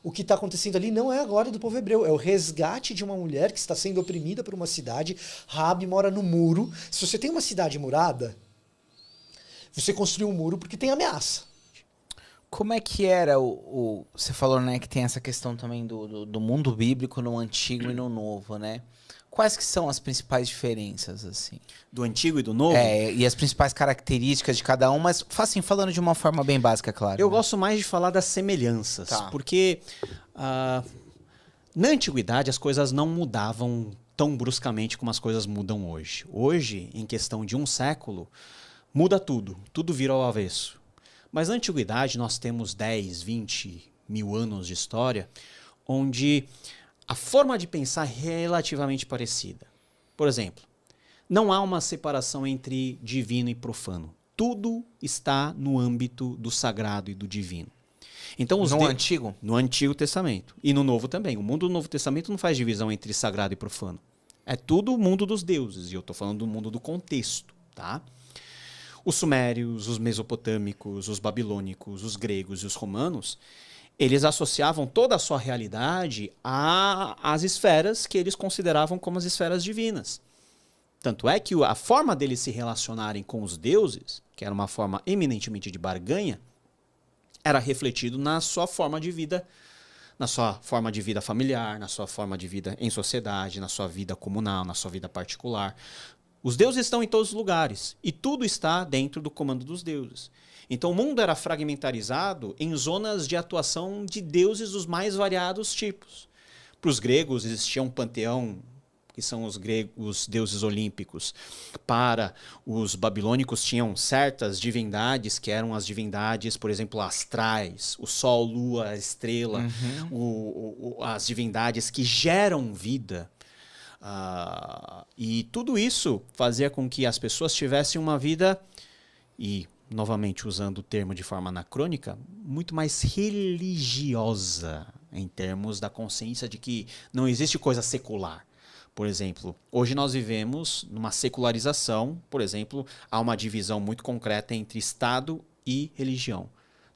O que está acontecendo ali não é a glória do povo hebreu, é o resgate de uma mulher que está sendo oprimida por uma cidade. Raabe mora no muro. Se você tem uma cidade murada, você construiu um muro porque tem ameaça. Como é que era você falou, né, que tem essa questão também do mundo bíblico no Antigo e no Novo, né? Quais que são as principais diferenças, assim? Do Antigo e do Novo? E as principais características de cada um, mas assim, falando de uma forma bem básica, claro. Eu né? gosto mais de falar das semelhanças, Tá. porque na Antiguidade as coisas não mudavam tão bruscamente como as coisas mudam hoje. Hoje, em questão de um século, muda tudo, tudo vira ao avesso. Mas na Antiguidade nós temos 10, 20 mil anos de história, onde a forma de pensar é relativamente parecida. Por exemplo, não há uma separação entre divino e profano. Tudo está no âmbito do sagrado e do divino. Então, No Antigo? No Antigo Testamento. E no Novo também. O mundo do Novo Testamento não faz divisão entre sagrado e profano. É tudo o mundo dos deuses. E eu estou falando do mundo do contexto, tá? Os sumérios, os mesopotâmicos, os babilônicos, os gregos e os romanos, eles associavam toda a sua realidade às esferas que eles consideravam como as esferas divinas. Tanto é que a forma deles se relacionarem com os deuses, que era uma forma eminentemente de barganha, era refletido na sua forma de vida, na sua forma de vida familiar, na sua forma de vida em sociedade, na sua vida comunal, na sua vida particular. Os deuses estão em todos os lugares e tudo está dentro do comando dos deuses. Então o mundo era fragmentarizado em zonas de atuação de deuses dos mais variados tipos. Para os gregos existia um panteão, que são os deuses olímpicos. Para os babilônicos tinham certas divindades, que eram as divindades, por exemplo, astrais, o sol, lua, a estrela, as divindades que geram vida. E tudo isso fazia com que as pessoas tivessem uma vida, e novamente usando o termo de forma anacrônica, muito mais religiosa, em termos da consciência de que não existe coisa secular. Por exemplo, hoje nós vivemos numa secularização, por exemplo, há uma divisão muito concreta entre Estado e religião.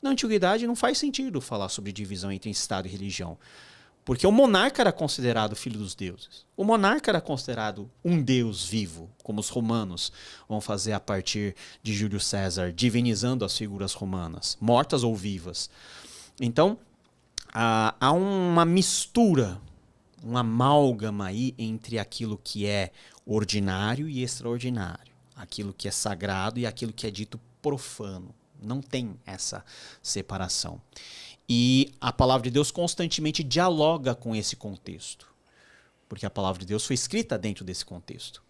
Na antiguidade não faz sentido falar sobre divisão entre Estado e religião, porque o monarca era considerado filho dos deuses. O monarca era considerado um deus vivo, como os romanos vão fazer a partir de Júlio César, divinizando as figuras romanas, mortas ou vivas. Então, há uma mistura, um amálgama aí entre aquilo que é ordinário e extraordinário, aquilo que é sagrado e aquilo que é dito profano. Não tem essa separação. E a palavra de Deus constantemente dialoga com esse contexto, porque a palavra de Deus foi escrita dentro desse contexto.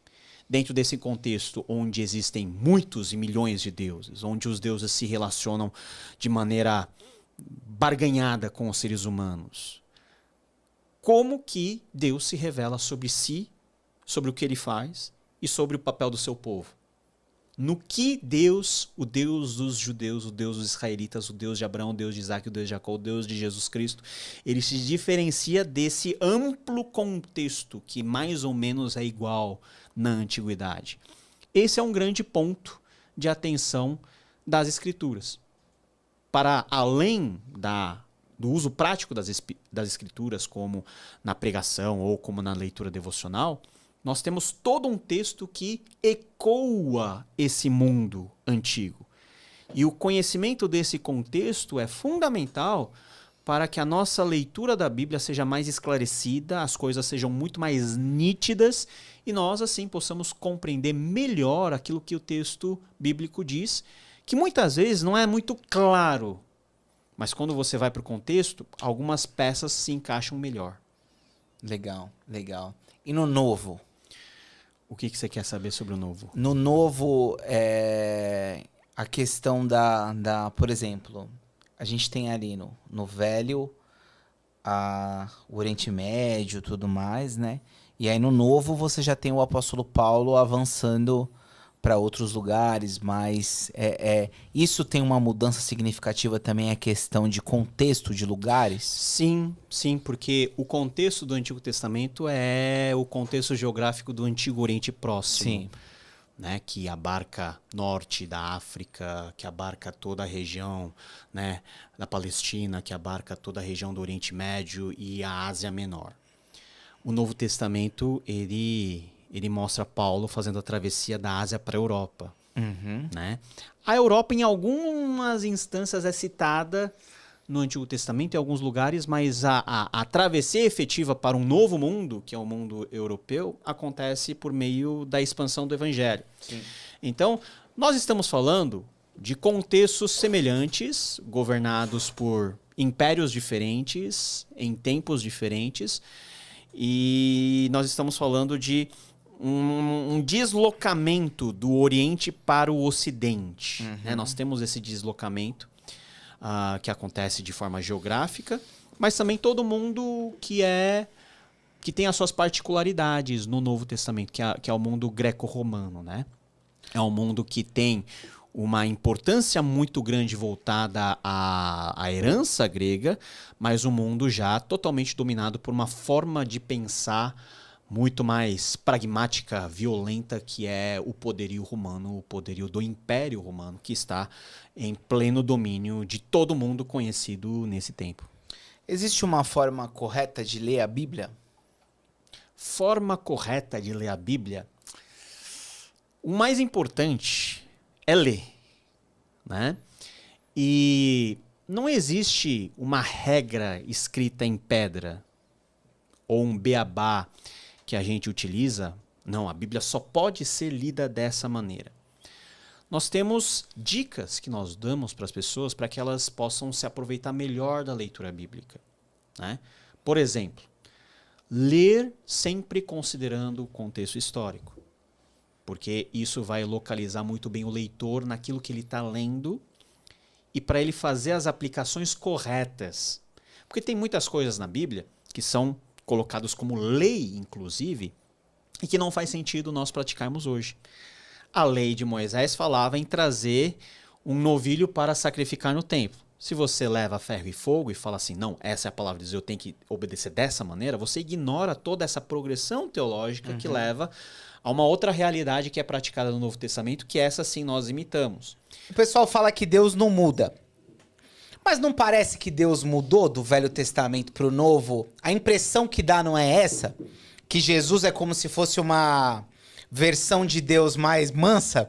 Dentro desse contexto onde existem muitos e milhões de deuses, onde os deuses se relacionam de maneira barganhada com os seres humanos. Como que Deus se revela sobre si, sobre o que ele faz e sobre o papel do seu povo? No que Deus, o Deus dos judeus, o Deus dos israelitas, o Deus de Abraão, o Deus de Isaac, o Deus de Jacó, o Deus de Jesus Cristo, ele se diferencia desse amplo contexto que mais ou menos é igual na antiguidade. Esse é um grande ponto de atenção das Escrituras. Para além do uso prático das escrituras, como na pregação ou como na leitura devocional, nós temos todo um texto que ecoa esse mundo antigo. E o conhecimento desse contexto é fundamental para que a nossa leitura da Bíblia seja mais esclarecida, as coisas sejam muito mais nítidas e nós, assim, possamos compreender melhor aquilo que o texto bíblico diz, que muitas vezes não é muito claro, mas quando você vai para o contexto, algumas peças se encaixam melhor. Legal, legal. E no Novo? O que você quer saber sobre o Novo? No Novo, a questão por exemplo, a gente tem ali no Velho o Oriente Médio e tudo mais, né? E aí no Novo você já tem o apóstolo Paulo avançando para outros lugares, mas isso tem uma mudança significativa também, a questão de contexto de lugares? Sim, porque o contexto do Antigo Testamento é o contexto geográfico do Antigo Oriente Próximo. Sim. Né, que abarca norte da África, que abarca toda a região, né, da Palestina, que abarca toda a região do Oriente Médio e a Ásia Menor. O Novo Testamento, ele mostra Paulo fazendo a travessia da Ásia para a Europa. Uhum. Né? A Europa, em algumas instâncias, é citada no Antigo Testamento, em alguns lugares, mas a travessia efetiva para um novo mundo, que é o mundo europeu, acontece por meio da expansão do Evangelho. Sim. Então, nós estamos falando de contextos semelhantes, governados por impérios diferentes, em tempos diferentes, e nós estamos falando de um deslocamento do Oriente para o Ocidente. Uhum. Né? Nós temos esse deslocamento que acontece de forma geográfica, mas também todo mundo que tem as suas particularidades no Novo Testamento, que é o mundo greco-romano, né? É um mundo que tem uma importância muito grande voltada à herança grega, mas um mundo já totalmente dominado por uma forma de pensar muito mais pragmática, violenta, que é o poderio romano, o poderio do Império Romano, que está em pleno domínio de todo mundo conhecido nesse tempo. Existe uma forma correta de ler a Bíblia? Forma correta de ler a Bíblia? O mais importante é ler, né? E não existe uma regra escrita em pedra ou um beabá que a gente utiliza. Não, a Bíblia só pode ser lida dessa maneira. Nós temos dicas que nós damos para as pessoas para que elas possam se aproveitar melhor da leitura bíblica, né? Por exemplo, ler sempre considerando o contexto histórico, porque isso vai localizar muito bem o leitor naquilo que ele está lendo e para ele fazer as aplicações corretas. Porque tem muitas coisas na Bíblia que são colocados como lei, inclusive, e que não faz sentido nós praticarmos hoje. A lei de Moisés falava em trazer um novilho para sacrificar no templo. Se você leva ferro e fogo e fala assim, não, essa é a palavra de Deus, eu tenho que obedecer dessa maneira, você ignora toda essa progressão teológica que leva a uma outra realidade que é praticada no Novo Testamento, que essa sim nós imitamos. O pessoal fala que Deus não muda. Mas não parece que Deus mudou do Velho Testamento para o Novo? A impressão que dá não é essa? Que Jesus é como se fosse uma versão de Deus mais mansa?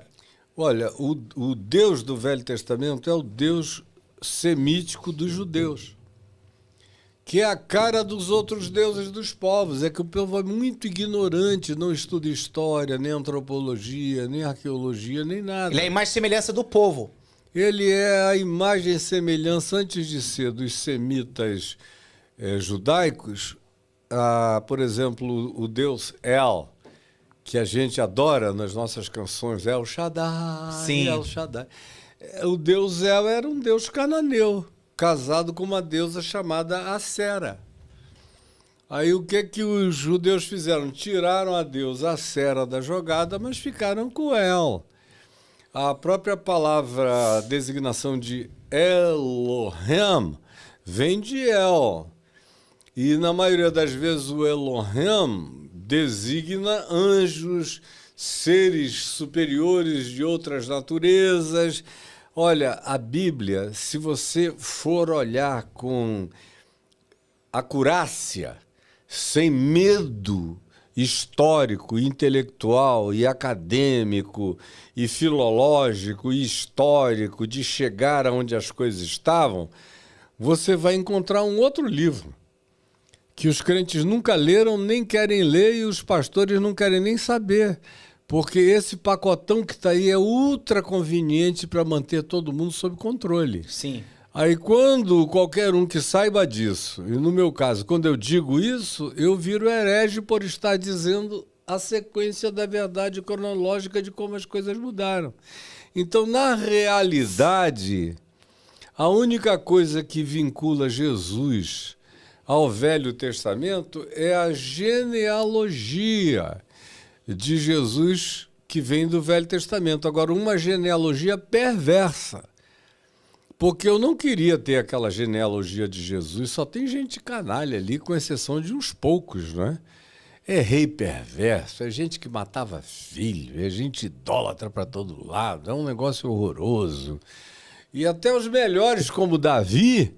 Olha, o Deus do Velho Testamento é o Deus semítico dos judeus, que é a cara dos outros deuses dos povos. É que o povo é muito ignorante, não estuda história, nem antropologia, nem arqueologia, nem nada. Ele é a imagem e semelhança do povo. Ele é a imagem e semelhança, antes de ser dos semitas judaicos, por exemplo, o deus El, que a gente adora nas nossas canções, El Shaddai, Sim. El Shaddai. O deus El era um deus cananeu, casado com uma deusa chamada Acera. Aí o que os judeus fizeram? Tiraram a deusa Acera da jogada, mas ficaram com El. A própria palavra, a designação de Elohim, vem de El. E na maioria das vezes o Elohim designa anjos, seres superiores de outras naturezas. Olha, a Bíblia, se você for olhar com acurácia, sem medo histórico, intelectual e acadêmico e filológico e histórico de chegar aonde as coisas estavam, você vai encontrar um outro livro que os crentes nunca leram, nem querem ler e os pastores não querem nem saber, porque esse pacotão que está aí é ultra conveniente para manter todo mundo sob controle. Sim. Aí quando qualquer um que saiba disso, e no meu caso, quando eu digo isso, eu viro herege por estar dizendo a sequência da verdade cronológica de como as coisas mudaram. Então, na realidade, a única coisa que vincula Jesus ao Velho Testamento é a genealogia de Jesus que vem do Velho Testamento. Agora, uma genealogia perversa. Porque eu não queria ter aquela genealogia de Jesus, só tem gente canalha ali, com exceção de uns poucos, né? É rei perverso, é gente que matava filho, é gente idólatra para todo lado, é um negócio horroroso. E até os melhores, como Davi,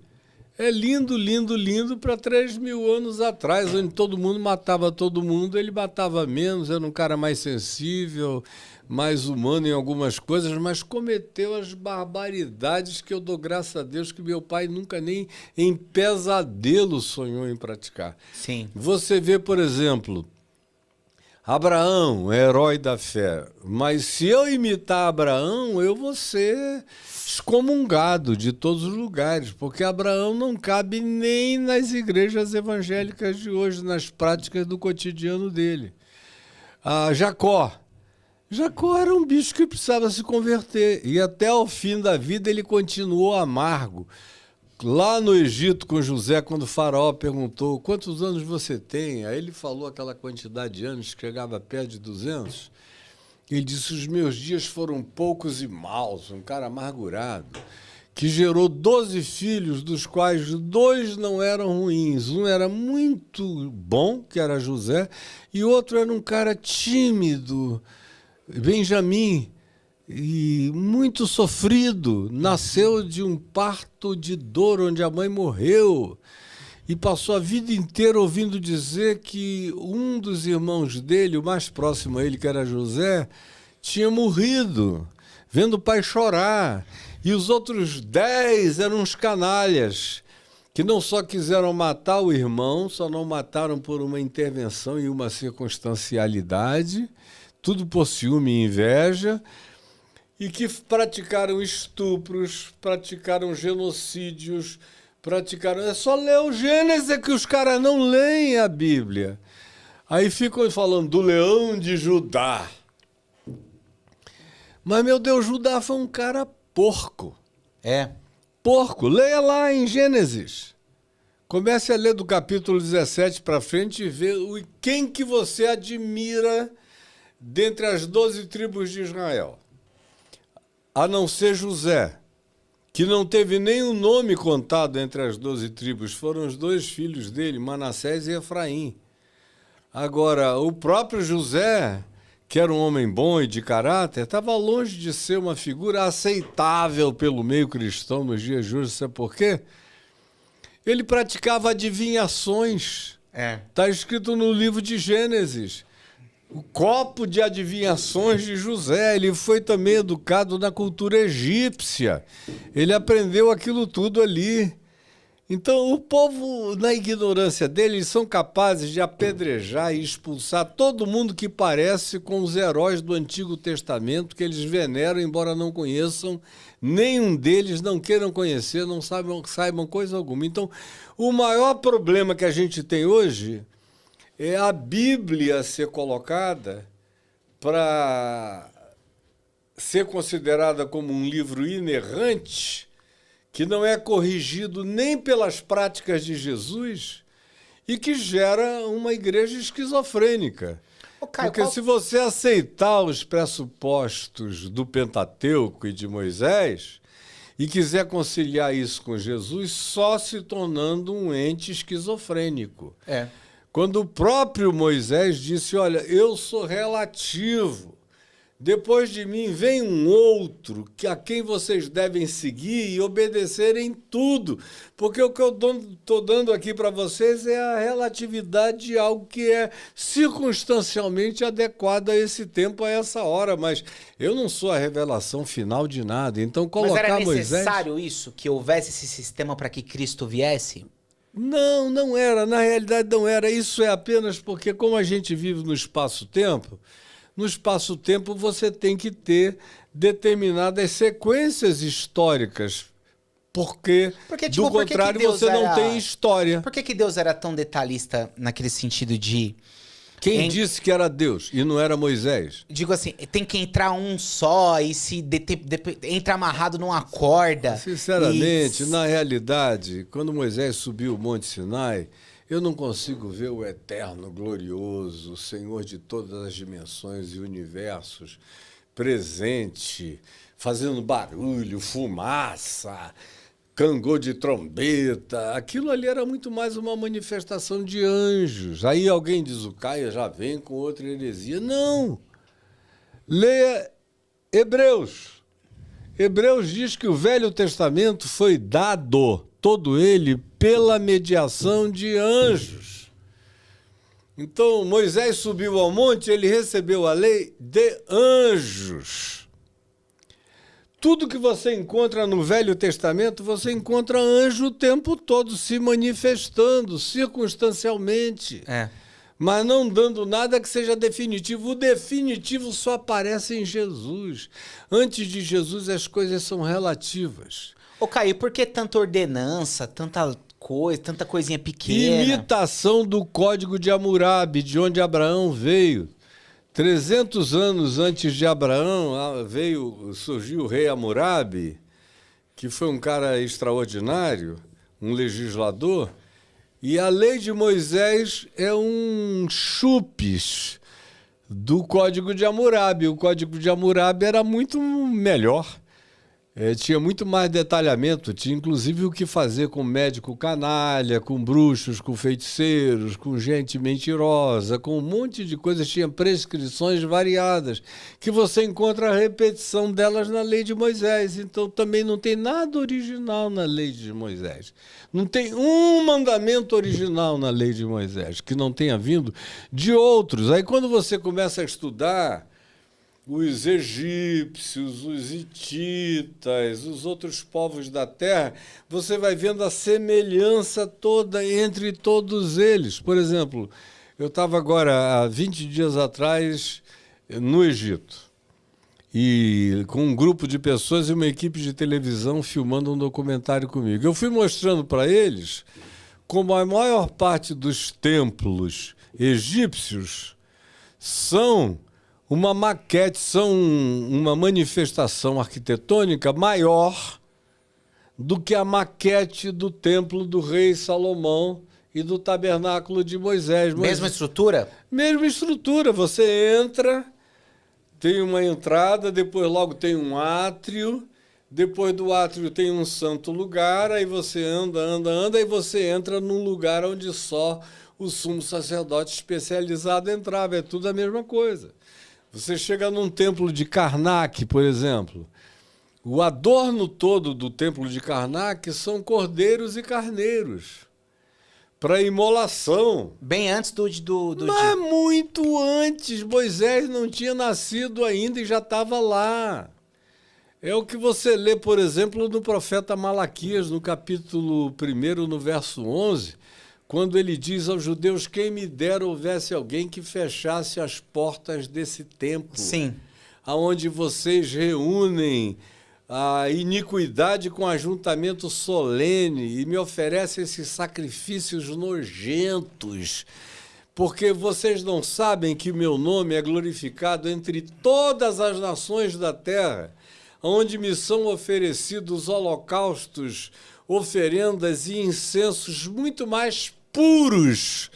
é lindo, lindo, lindo para 3.000 anos atrás, onde todo mundo matava todo mundo, ele matava menos, era um cara mais sensível, mais humano em algumas coisas, mas cometeu as barbaridades que eu dou graças a Deus que meu pai nunca nem em pesadelo sonhou em praticar. Sim. Você vê, por exemplo, Abraão, herói da fé, mas se eu imitar Abraão, eu vou ser excomungado de todos os lugares, porque Abraão não cabe nem nas igrejas evangélicas de hoje, nas práticas do cotidiano dele. Jacó era um bicho que precisava se converter, e até o fim da vida ele continuou amargo. Lá no Egito com José, quando o faraó perguntou quantos anos você tem, aí ele falou aquela quantidade de anos, que chegava perto de 200, ele disse, os meus dias foram poucos e maus, um cara amargurado, que gerou 12 filhos, dos quais 2 não eram ruins. Um era muito bom, que era José, e o outro era um cara tímido, Benjamim, e muito sofrido, nasceu de um parto de dor, onde a mãe morreu, e passou a vida inteira ouvindo dizer que um dos irmãos dele, o mais próximo a ele, que era José, tinha morrido, vendo o pai chorar, e os outros 10 eram uns canalhas, que não só quiseram matar o irmão, só não mataram por uma intervenção e uma circunstancialidade, tudo por ciúme e inveja, e que praticaram estupros, praticaram genocídios, praticaram... É só ler o Gênesis que os caras não leem a Bíblia. Aí ficam falando do leão de Judá. Mas, meu Deus, Judá foi um cara porco. É. Porco. Leia lá em Gênesis. Comece a ler do capítulo 17 para frente e ver quem que você admira dentre as 12 tribos de Israel. A não ser José, que não teve nenhum nome contado entre as 12 tribos. Foram os 2 filhos dele, Manassés e Efraim. Agora, o próprio José, que era um homem bom e de caráter, estava longe de ser uma figura aceitável pelo meio cristão nos dias de hoje. Sabe por quê? Ele praticava adivinhações. Está escrito no livro de Gênesis. O copo de adivinhações de José. Ele foi também educado na cultura egípcia. Ele aprendeu aquilo tudo ali. Então, o povo, na ignorância deles, são capazes de apedrejar e expulsar todo mundo que parece com os heróis do Antigo Testamento, que eles veneram, embora não conheçam, nenhum deles não queiram conhecer, não saibam coisa alguma. Então, o maior problema que a gente tem hoje é a Bíblia ser colocada para ser considerada como um livro inerrante, que não é corrigido nem pelas práticas de Jesus e que gera uma igreja esquizofrênica. Porque se você aceitar os pressupostos do Pentateuco e de Moisés e quiser conciliar isso com Jesus, só se tornando um ente esquizofrênico. Quando o próprio Moisés disse, olha, eu sou relativo, depois de mim vem um outro a quem vocês devem seguir e obedecer em tudo. Porque o que eu estou dando aqui para vocês é a relatividade de algo que é circunstancialmente adequado a esse tempo, a essa hora. Mas eu não sou a revelação final de nada. Então, Mas colocar era Moisés... necessário isso, que houvesse esse sistema para que Cristo viesse? Não, não era. Na realidade, não era. Isso é apenas porque, como a gente vive no espaço-tempo, no espaço-tempo você tem que ter determinadas sequências históricas, porque do contrário você não tem história. Por que Deus era tão detalhista naquele sentido de... Quem disse que era Deus e não era Moisés? Digo assim, tem que entrar um só e se entra amarrado numa corda. Sinceramente, na realidade, quando Moisés subiu o Monte Sinai, eu não consigo ver o eterno, glorioso, o Senhor de todas as dimensões e universos, presente, fazendo barulho, fumaça, cangô de trombeta. Aquilo ali era muito mais uma manifestação de anjos. Aí alguém diz, o Caia já vem com outra heresia. Não! Leia Hebreus. Hebreus diz que o Velho Testamento foi dado, todo ele, pela mediação de anjos. Então, Moisés subiu ao monte, ele recebeu a lei de anjos. Tudo que você encontra no Velho Testamento, você encontra anjo o tempo todo se manifestando, circunstancialmente. Mas não dando nada que seja definitivo. O definitivo só aparece em Jesus. Antes de Jesus, as coisas são relativas. Ô, Caio, por que tanta ordenança, tanta coisa, tanta coisinha pequena? Imitação do Código de Hammurabi, de onde Abraão veio. 300 anos antes de Abraão, surgiu o rei Hammurabi, que foi um cara extraordinário, um legislador, e a lei de Moisés é um chupes do Código de Hammurabi. O Código de Hammurabi era muito melhor. Tinha muito mais detalhamento, tinha inclusive o que fazer com médico canalha, com bruxos, com feiticeiros, com gente mentirosa, com um monte de coisas, tinha prescrições variadas, que você encontra a repetição delas na lei de Moisés. Então também não tem nada original na lei de Moisés. Não tem um mandamento original na lei de Moisés, que não tenha vindo de outros. Aí quando você começa a estudar os egípcios, os hititas, os outros povos da terra, você vai vendo a semelhança toda entre todos eles. Por exemplo, eu estava agora, há 20 dias atrás, no Egito, e com um grupo de pessoas e uma equipe de televisão filmando um documentário comigo. Eu fui mostrando para eles como a maior parte dos templos egípcios são uma maquete, são uma manifestação arquitetônica maior do que a maquete do templo do rei Salomão e do tabernáculo de Moisés. Mesma estrutura? Mesma estrutura. Você entra, tem uma entrada, depois logo tem um átrio, depois do átrio tem um santo lugar, aí você anda, e você entra num lugar onde só o sumo sacerdote especializado entrava. É tudo a mesma coisa. Você chega num templo de Karnak, por exemplo. O adorno todo do templo de Karnak são cordeiros e carneiros para imolação. Bem antes Mas muito antes. Moisés não tinha nascido ainda e já estava lá. É o que você lê, por exemplo, no profeta Malaquias, no capítulo 1, no verso 11, quando ele diz aos judeus, quem me dera houvesse alguém que fechasse as portas desse templo. Sim. Aonde vocês reúnem a iniquidade com ajuntamento solene e me oferecem esses sacrifícios nojentos, porque vocês não sabem que meu nome é glorificado entre todas as nações da terra, onde me são oferecidos holocaustos, oferendas e incensos muito mais puros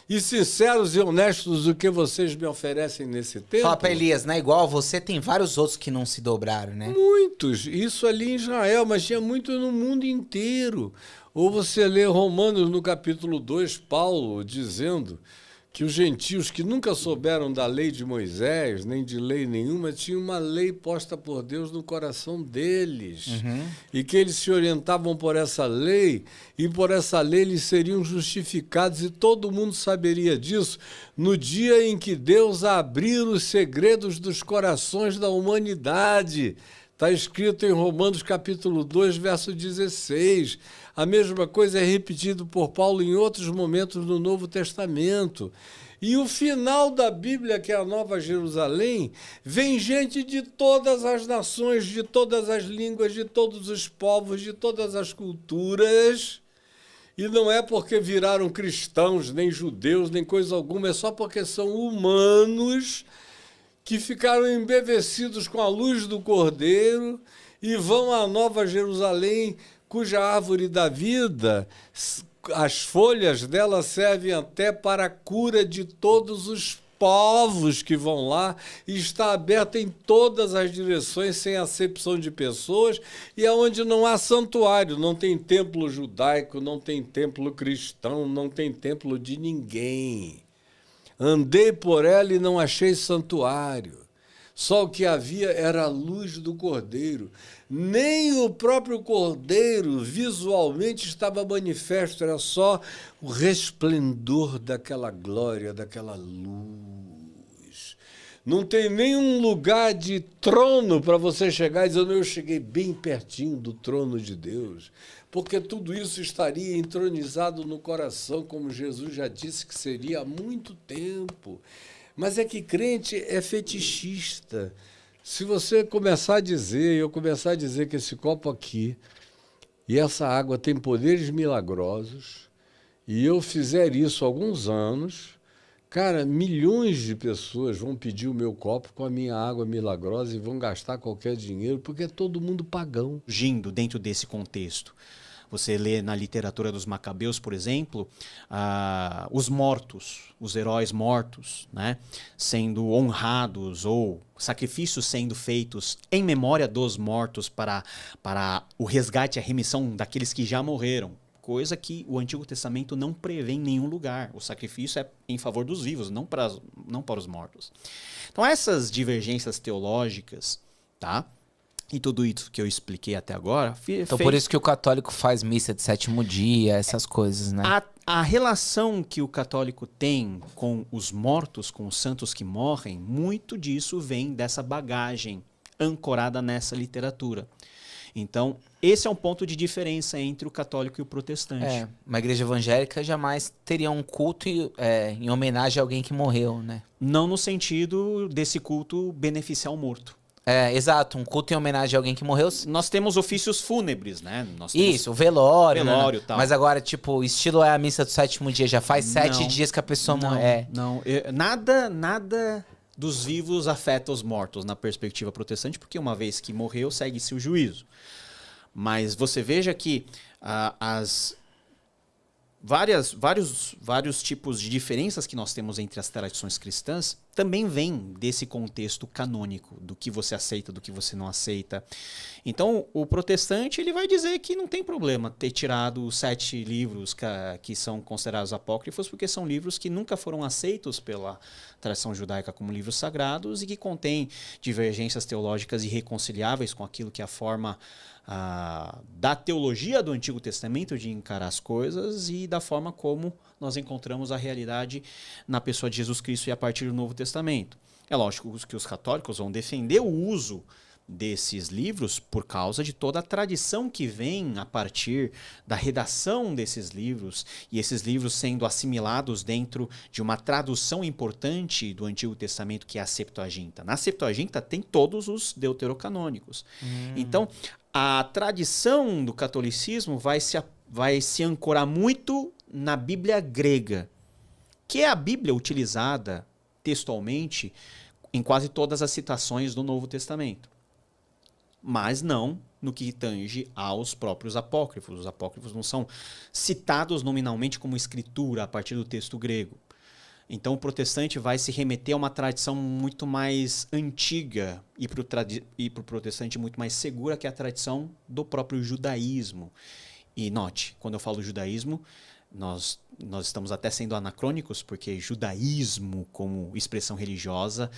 e sinceros e honestos do que vocês me oferecem nesse tempo. Fala pra Elias, né? Igual você, tem vários outros que não se dobraram, né? Muitos. Isso ali em Israel, mas tinha muito no mundo inteiro. Ou você lê Romanos no capítulo 2, Paulo dizendo que os gentios que nunca souberam da lei de Moisés, nem de lei nenhuma, tinham uma lei posta por Deus no coração deles. E que eles se orientavam por essa lei, e por essa lei eles seriam justificados, e todo mundo saberia disso no dia em que Deus abrir os segredos dos corações da humanidade. Está escrito em Romanos capítulo 2, verso 16. A mesma coisa é repetido por Paulo em outros momentos do Novo Testamento. E o final da Bíblia, que é a Nova Jerusalém, vem gente de todas as nações, de todas as línguas, de todos os povos, de todas as culturas. E não é porque viraram cristãos, nem judeus, nem coisa alguma, é só porque são humanos que ficaram embevecidos com a luz do Cordeiro e vão à Nova Jerusalém, cuja árvore da vida, as folhas dela servem até para a cura de todos os povos que vão lá, e está aberta em todas as direções, sem acepção de pessoas, e é onde não há santuário, não tem templo judaico, não tem templo cristão, não tem templo de ninguém. Andei por ela e não achei santuário. Só o que havia era a luz do Cordeiro. Nem o próprio Cordeiro visualmente estava manifesto, era só o resplendor daquela glória, daquela luz. Não tem nenhum lugar de trono para você chegar dizendo: eu cheguei bem pertinho do trono de Deus. Porque tudo isso estaria entronizado no coração, como Jesus já disse que seria há muito tempo. Mas é que crente é fetichista. Se você começar a dizer, eu começar a dizer que esse copo aqui e essa água tem poderes milagrosos, e eu fizer isso há alguns anos, cara, milhões de pessoas vão pedir o meu copo com a minha água milagrosa e vão gastar qualquer dinheiro, porque é todo mundo pagão. Surgindo dentro desse contexto. Você lê na literatura dos Macabeus, por exemplo, os mortos, os heróis mortos, né, sendo honrados, ou sacrifícios sendo feitos em memória dos mortos para o resgate e a remissão daqueles que já morreram. Coisa que o Antigo Testamento não prevê em nenhum lugar. O sacrifício é em favor dos vivos, não para os mortos. Então essas divergências teológicas, tá? E tudo isso que eu expliquei até agora... Então por isso que o católico faz missa de sétimo dia, essas coisas, né? A relação que o católico tem com os mortos, com os santos que morrem, muito disso vem dessa bagagem ancorada nessa literatura. Então, esse é um ponto de diferença entre o católico e o protestante. Uma igreja evangélica jamais teria um culto em homenagem a alguém que morreu, né? Não no sentido desse culto beneficiar o morto. Exato, um culto em homenagem a alguém que morreu. Nós temos ofícios fúnebres, né? Nós temos isso, o velório, né? Tal. Mas agora, tipo, o estilo é a missa do sétimo dia, já faz 7 dias que a pessoa morre. Não, nada dos vivos afeta os mortos na perspectiva protestante, porque uma vez que morreu, segue-se o juízo. Mas você veja que as vários tipos de diferenças que nós temos entre as tradições cristãs também vêm desse contexto canônico, do que você aceita, do que você não aceita. Então, o protestante ele vai dizer que não tem problema ter tirado os 7 livros que são considerados apócrifos, porque são livros que nunca foram aceitos pela tradição judaica como livros sagrados e que contêm divergências teológicas irreconciliáveis com aquilo que é a forma da teologia do Antigo Testamento de encarar as coisas e da forma como nós encontramos a realidade na pessoa de Jesus Cristo e a partir do Novo Testamento. É lógico que os católicos vão defender o uso desses livros por causa de toda a tradição que vem a partir da redação desses livros e esses livros sendo assimilados dentro de uma tradução importante do Antigo Testamento, que é a Septuaginta. Na Septuaginta tem todos os deuterocanônicos. Então, a tradição do catolicismo vai se ancorar muito na Bíblia grega, que é a Bíblia utilizada textualmente em quase todas as citações do Novo Testamento. Mas não no que tange aos próprios apócrifos. Os apócrifos não são citados nominalmente como escritura a partir do texto grego. Então o protestante vai se remeter a uma tradição muito mais antiga e para o protestante muito mais segura, que é a tradição do próprio judaísmo. E note, quando eu falo judaísmo, nós estamos até sendo anacrônicos, porque judaísmo como expressão religiosa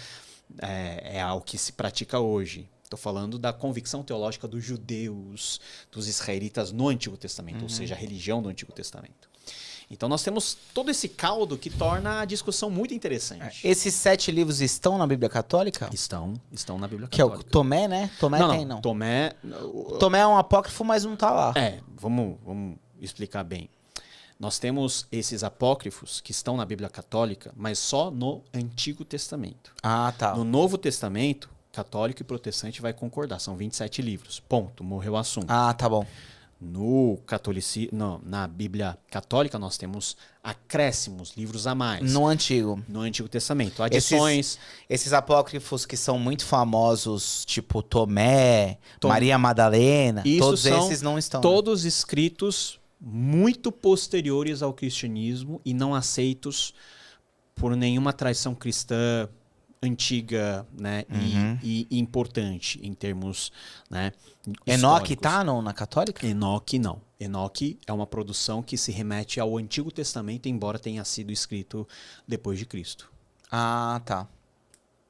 é algo que se pratica hoje. Estou falando da convicção teológica dos judeus, dos israelitas no Antigo Testamento, ou seja, a religião do Antigo Testamento. Então nós temos todo esse caldo que torna a discussão muito interessante. Esses 7 livros estão na Bíblia Católica? Estão na Bíblia Que é Católica. o Tomé, né? Tomé não. Tomé... Tomé é um apócrifo, mas não tá lá. Vamos explicar bem. Nós temos esses apócrifos que estão na Bíblia Católica, mas só no Antigo Testamento. Ah, tá. No Novo Testamento, católico e protestante vai concordar. São 27 livros. Ponto. Morreu o assunto. Ah, tá bom. No catolicismo, na Bíblia Católica, nós temos acréscimos, livros a mais. No Antigo. No Antigo Testamento. Adições. Esses apócrifos que são muito famosos, tipo Tomé, Maria Madalena, todos esses não estão. Todos escritos muito posteriores ao cristianismo e não aceitos por nenhuma tradição cristã antiga, né, e importante em termos, né, Enoque históricos. tá na Católica? Enoque não. Enoque é uma produção que se remete ao Antigo Testamento, embora tenha sido escrito depois de Cristo. Ah, tá.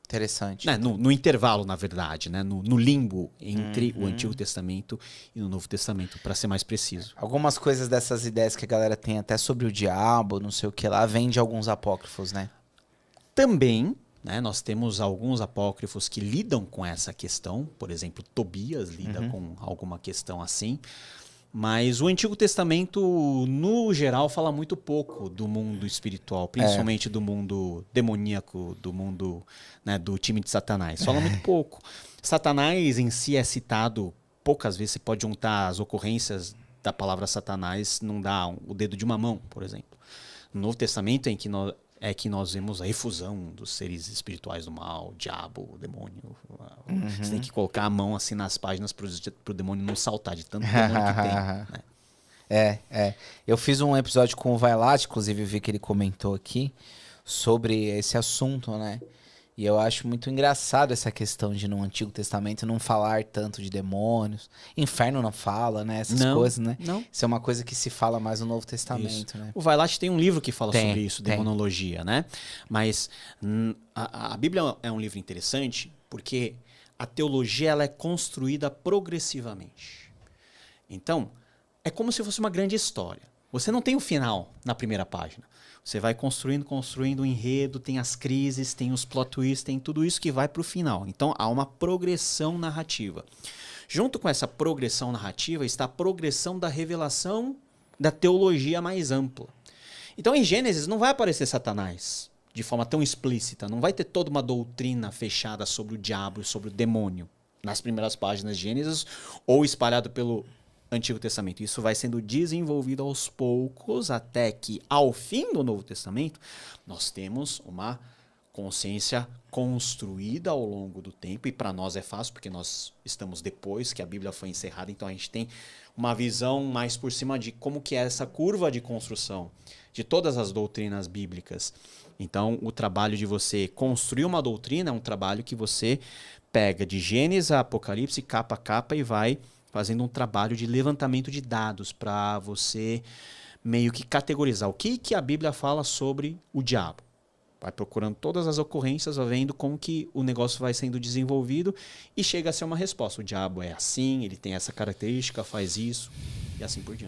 Interessante. Né, no intervalo, na verdade, né, no limbo entre o Antigo Testamento e o Novo Testamento, para ser mais preciso. Algumas coisas dessas ideias que a galera tem até sobre o diabo, não sei o que lá, vem de alguns apócrifos, né? Também, né, nós temos alguns apócrifos que lidam com essa questão. Por exemplo, Tobias lida com alguma questão assim. Mas o Antigo Testamento, no geral, fala muito pouco do mundo espiritual, principalmente do mundo demoníaco, do mundo, né, do time de Satanás. Fala muito pouco. Satanás em si é citado poucas vezes. Você pode juntar as ocorrências da palavra Satanás, não dá o dedo de uma mão, por exemplo. No Novo Testamento é que nós vemos a efusão dos seres espirituais do mal, o diabo, o demônio. Você tem que colocar a mão assim nas páginas para o demônio não saltar de tanto demônio que tem. Né? Eu fiz um episódio com o Vailate, inclusive eu vi que ele comentou aqui sobre esse assunto, né? E eu acho muito engraçado essa questão de no Antigo Testamento não falar tanto de demônios. Inferno não fala, né? Essas coisas, né? Não. Isso é uma coisa que se fala mais no Novo Testamento, né? O Vailate tem um livro que fala Tem, sobre isso, tem. demonologia, né? Mas a Bíblia é um livro interessante porque a teologia ela é construída progressivamente. Então, é como se fosse uma grande história. Você não tem o final na primeira página. Você vai construindo o enredo, tem as crises, tem os plot twists, tem tudo isso que vai para o final. Então, há uma progressão narrativa. Junto com essa progressão narrativa está a progressão da revelação da teologia mais ampla. Então, em Gênesis, não vai aparecer Satanás de forma tão explícita. Não vai ter toda uma doutrina fechada sobre o diabo e sobre o demônio nas primeiras páginas de Gênesis ou espalhado pelo Antigo Testamento. Isso vai sendo desenvolvido aos poucos até que, ao fim do Novo Testamento, nós temos uma consciência construída ao longo do tempo, e para nós é fácil porque nós estamos depois que a Bíblia foi encerrada, então a gente tem uma visão mais por cima de como que é essa curva de construção de todas as doutrinas bíblicas. Então, o trabalho de você construir uma doutrina é um trabalho que você pega de Gênesis a Apocalipse, capa a capa, e vai fazendo um trabalho de levantamento de dados para você meio que categorizar o que a Bíblia fala sobre o diabo. Vai procurando todas as ocorrências, vai vendo como que o negócio vai sendo desenvolvido e chega a ser uma resposta. O diabo é assim, ele tem essa característica, faz isso e assim por diante.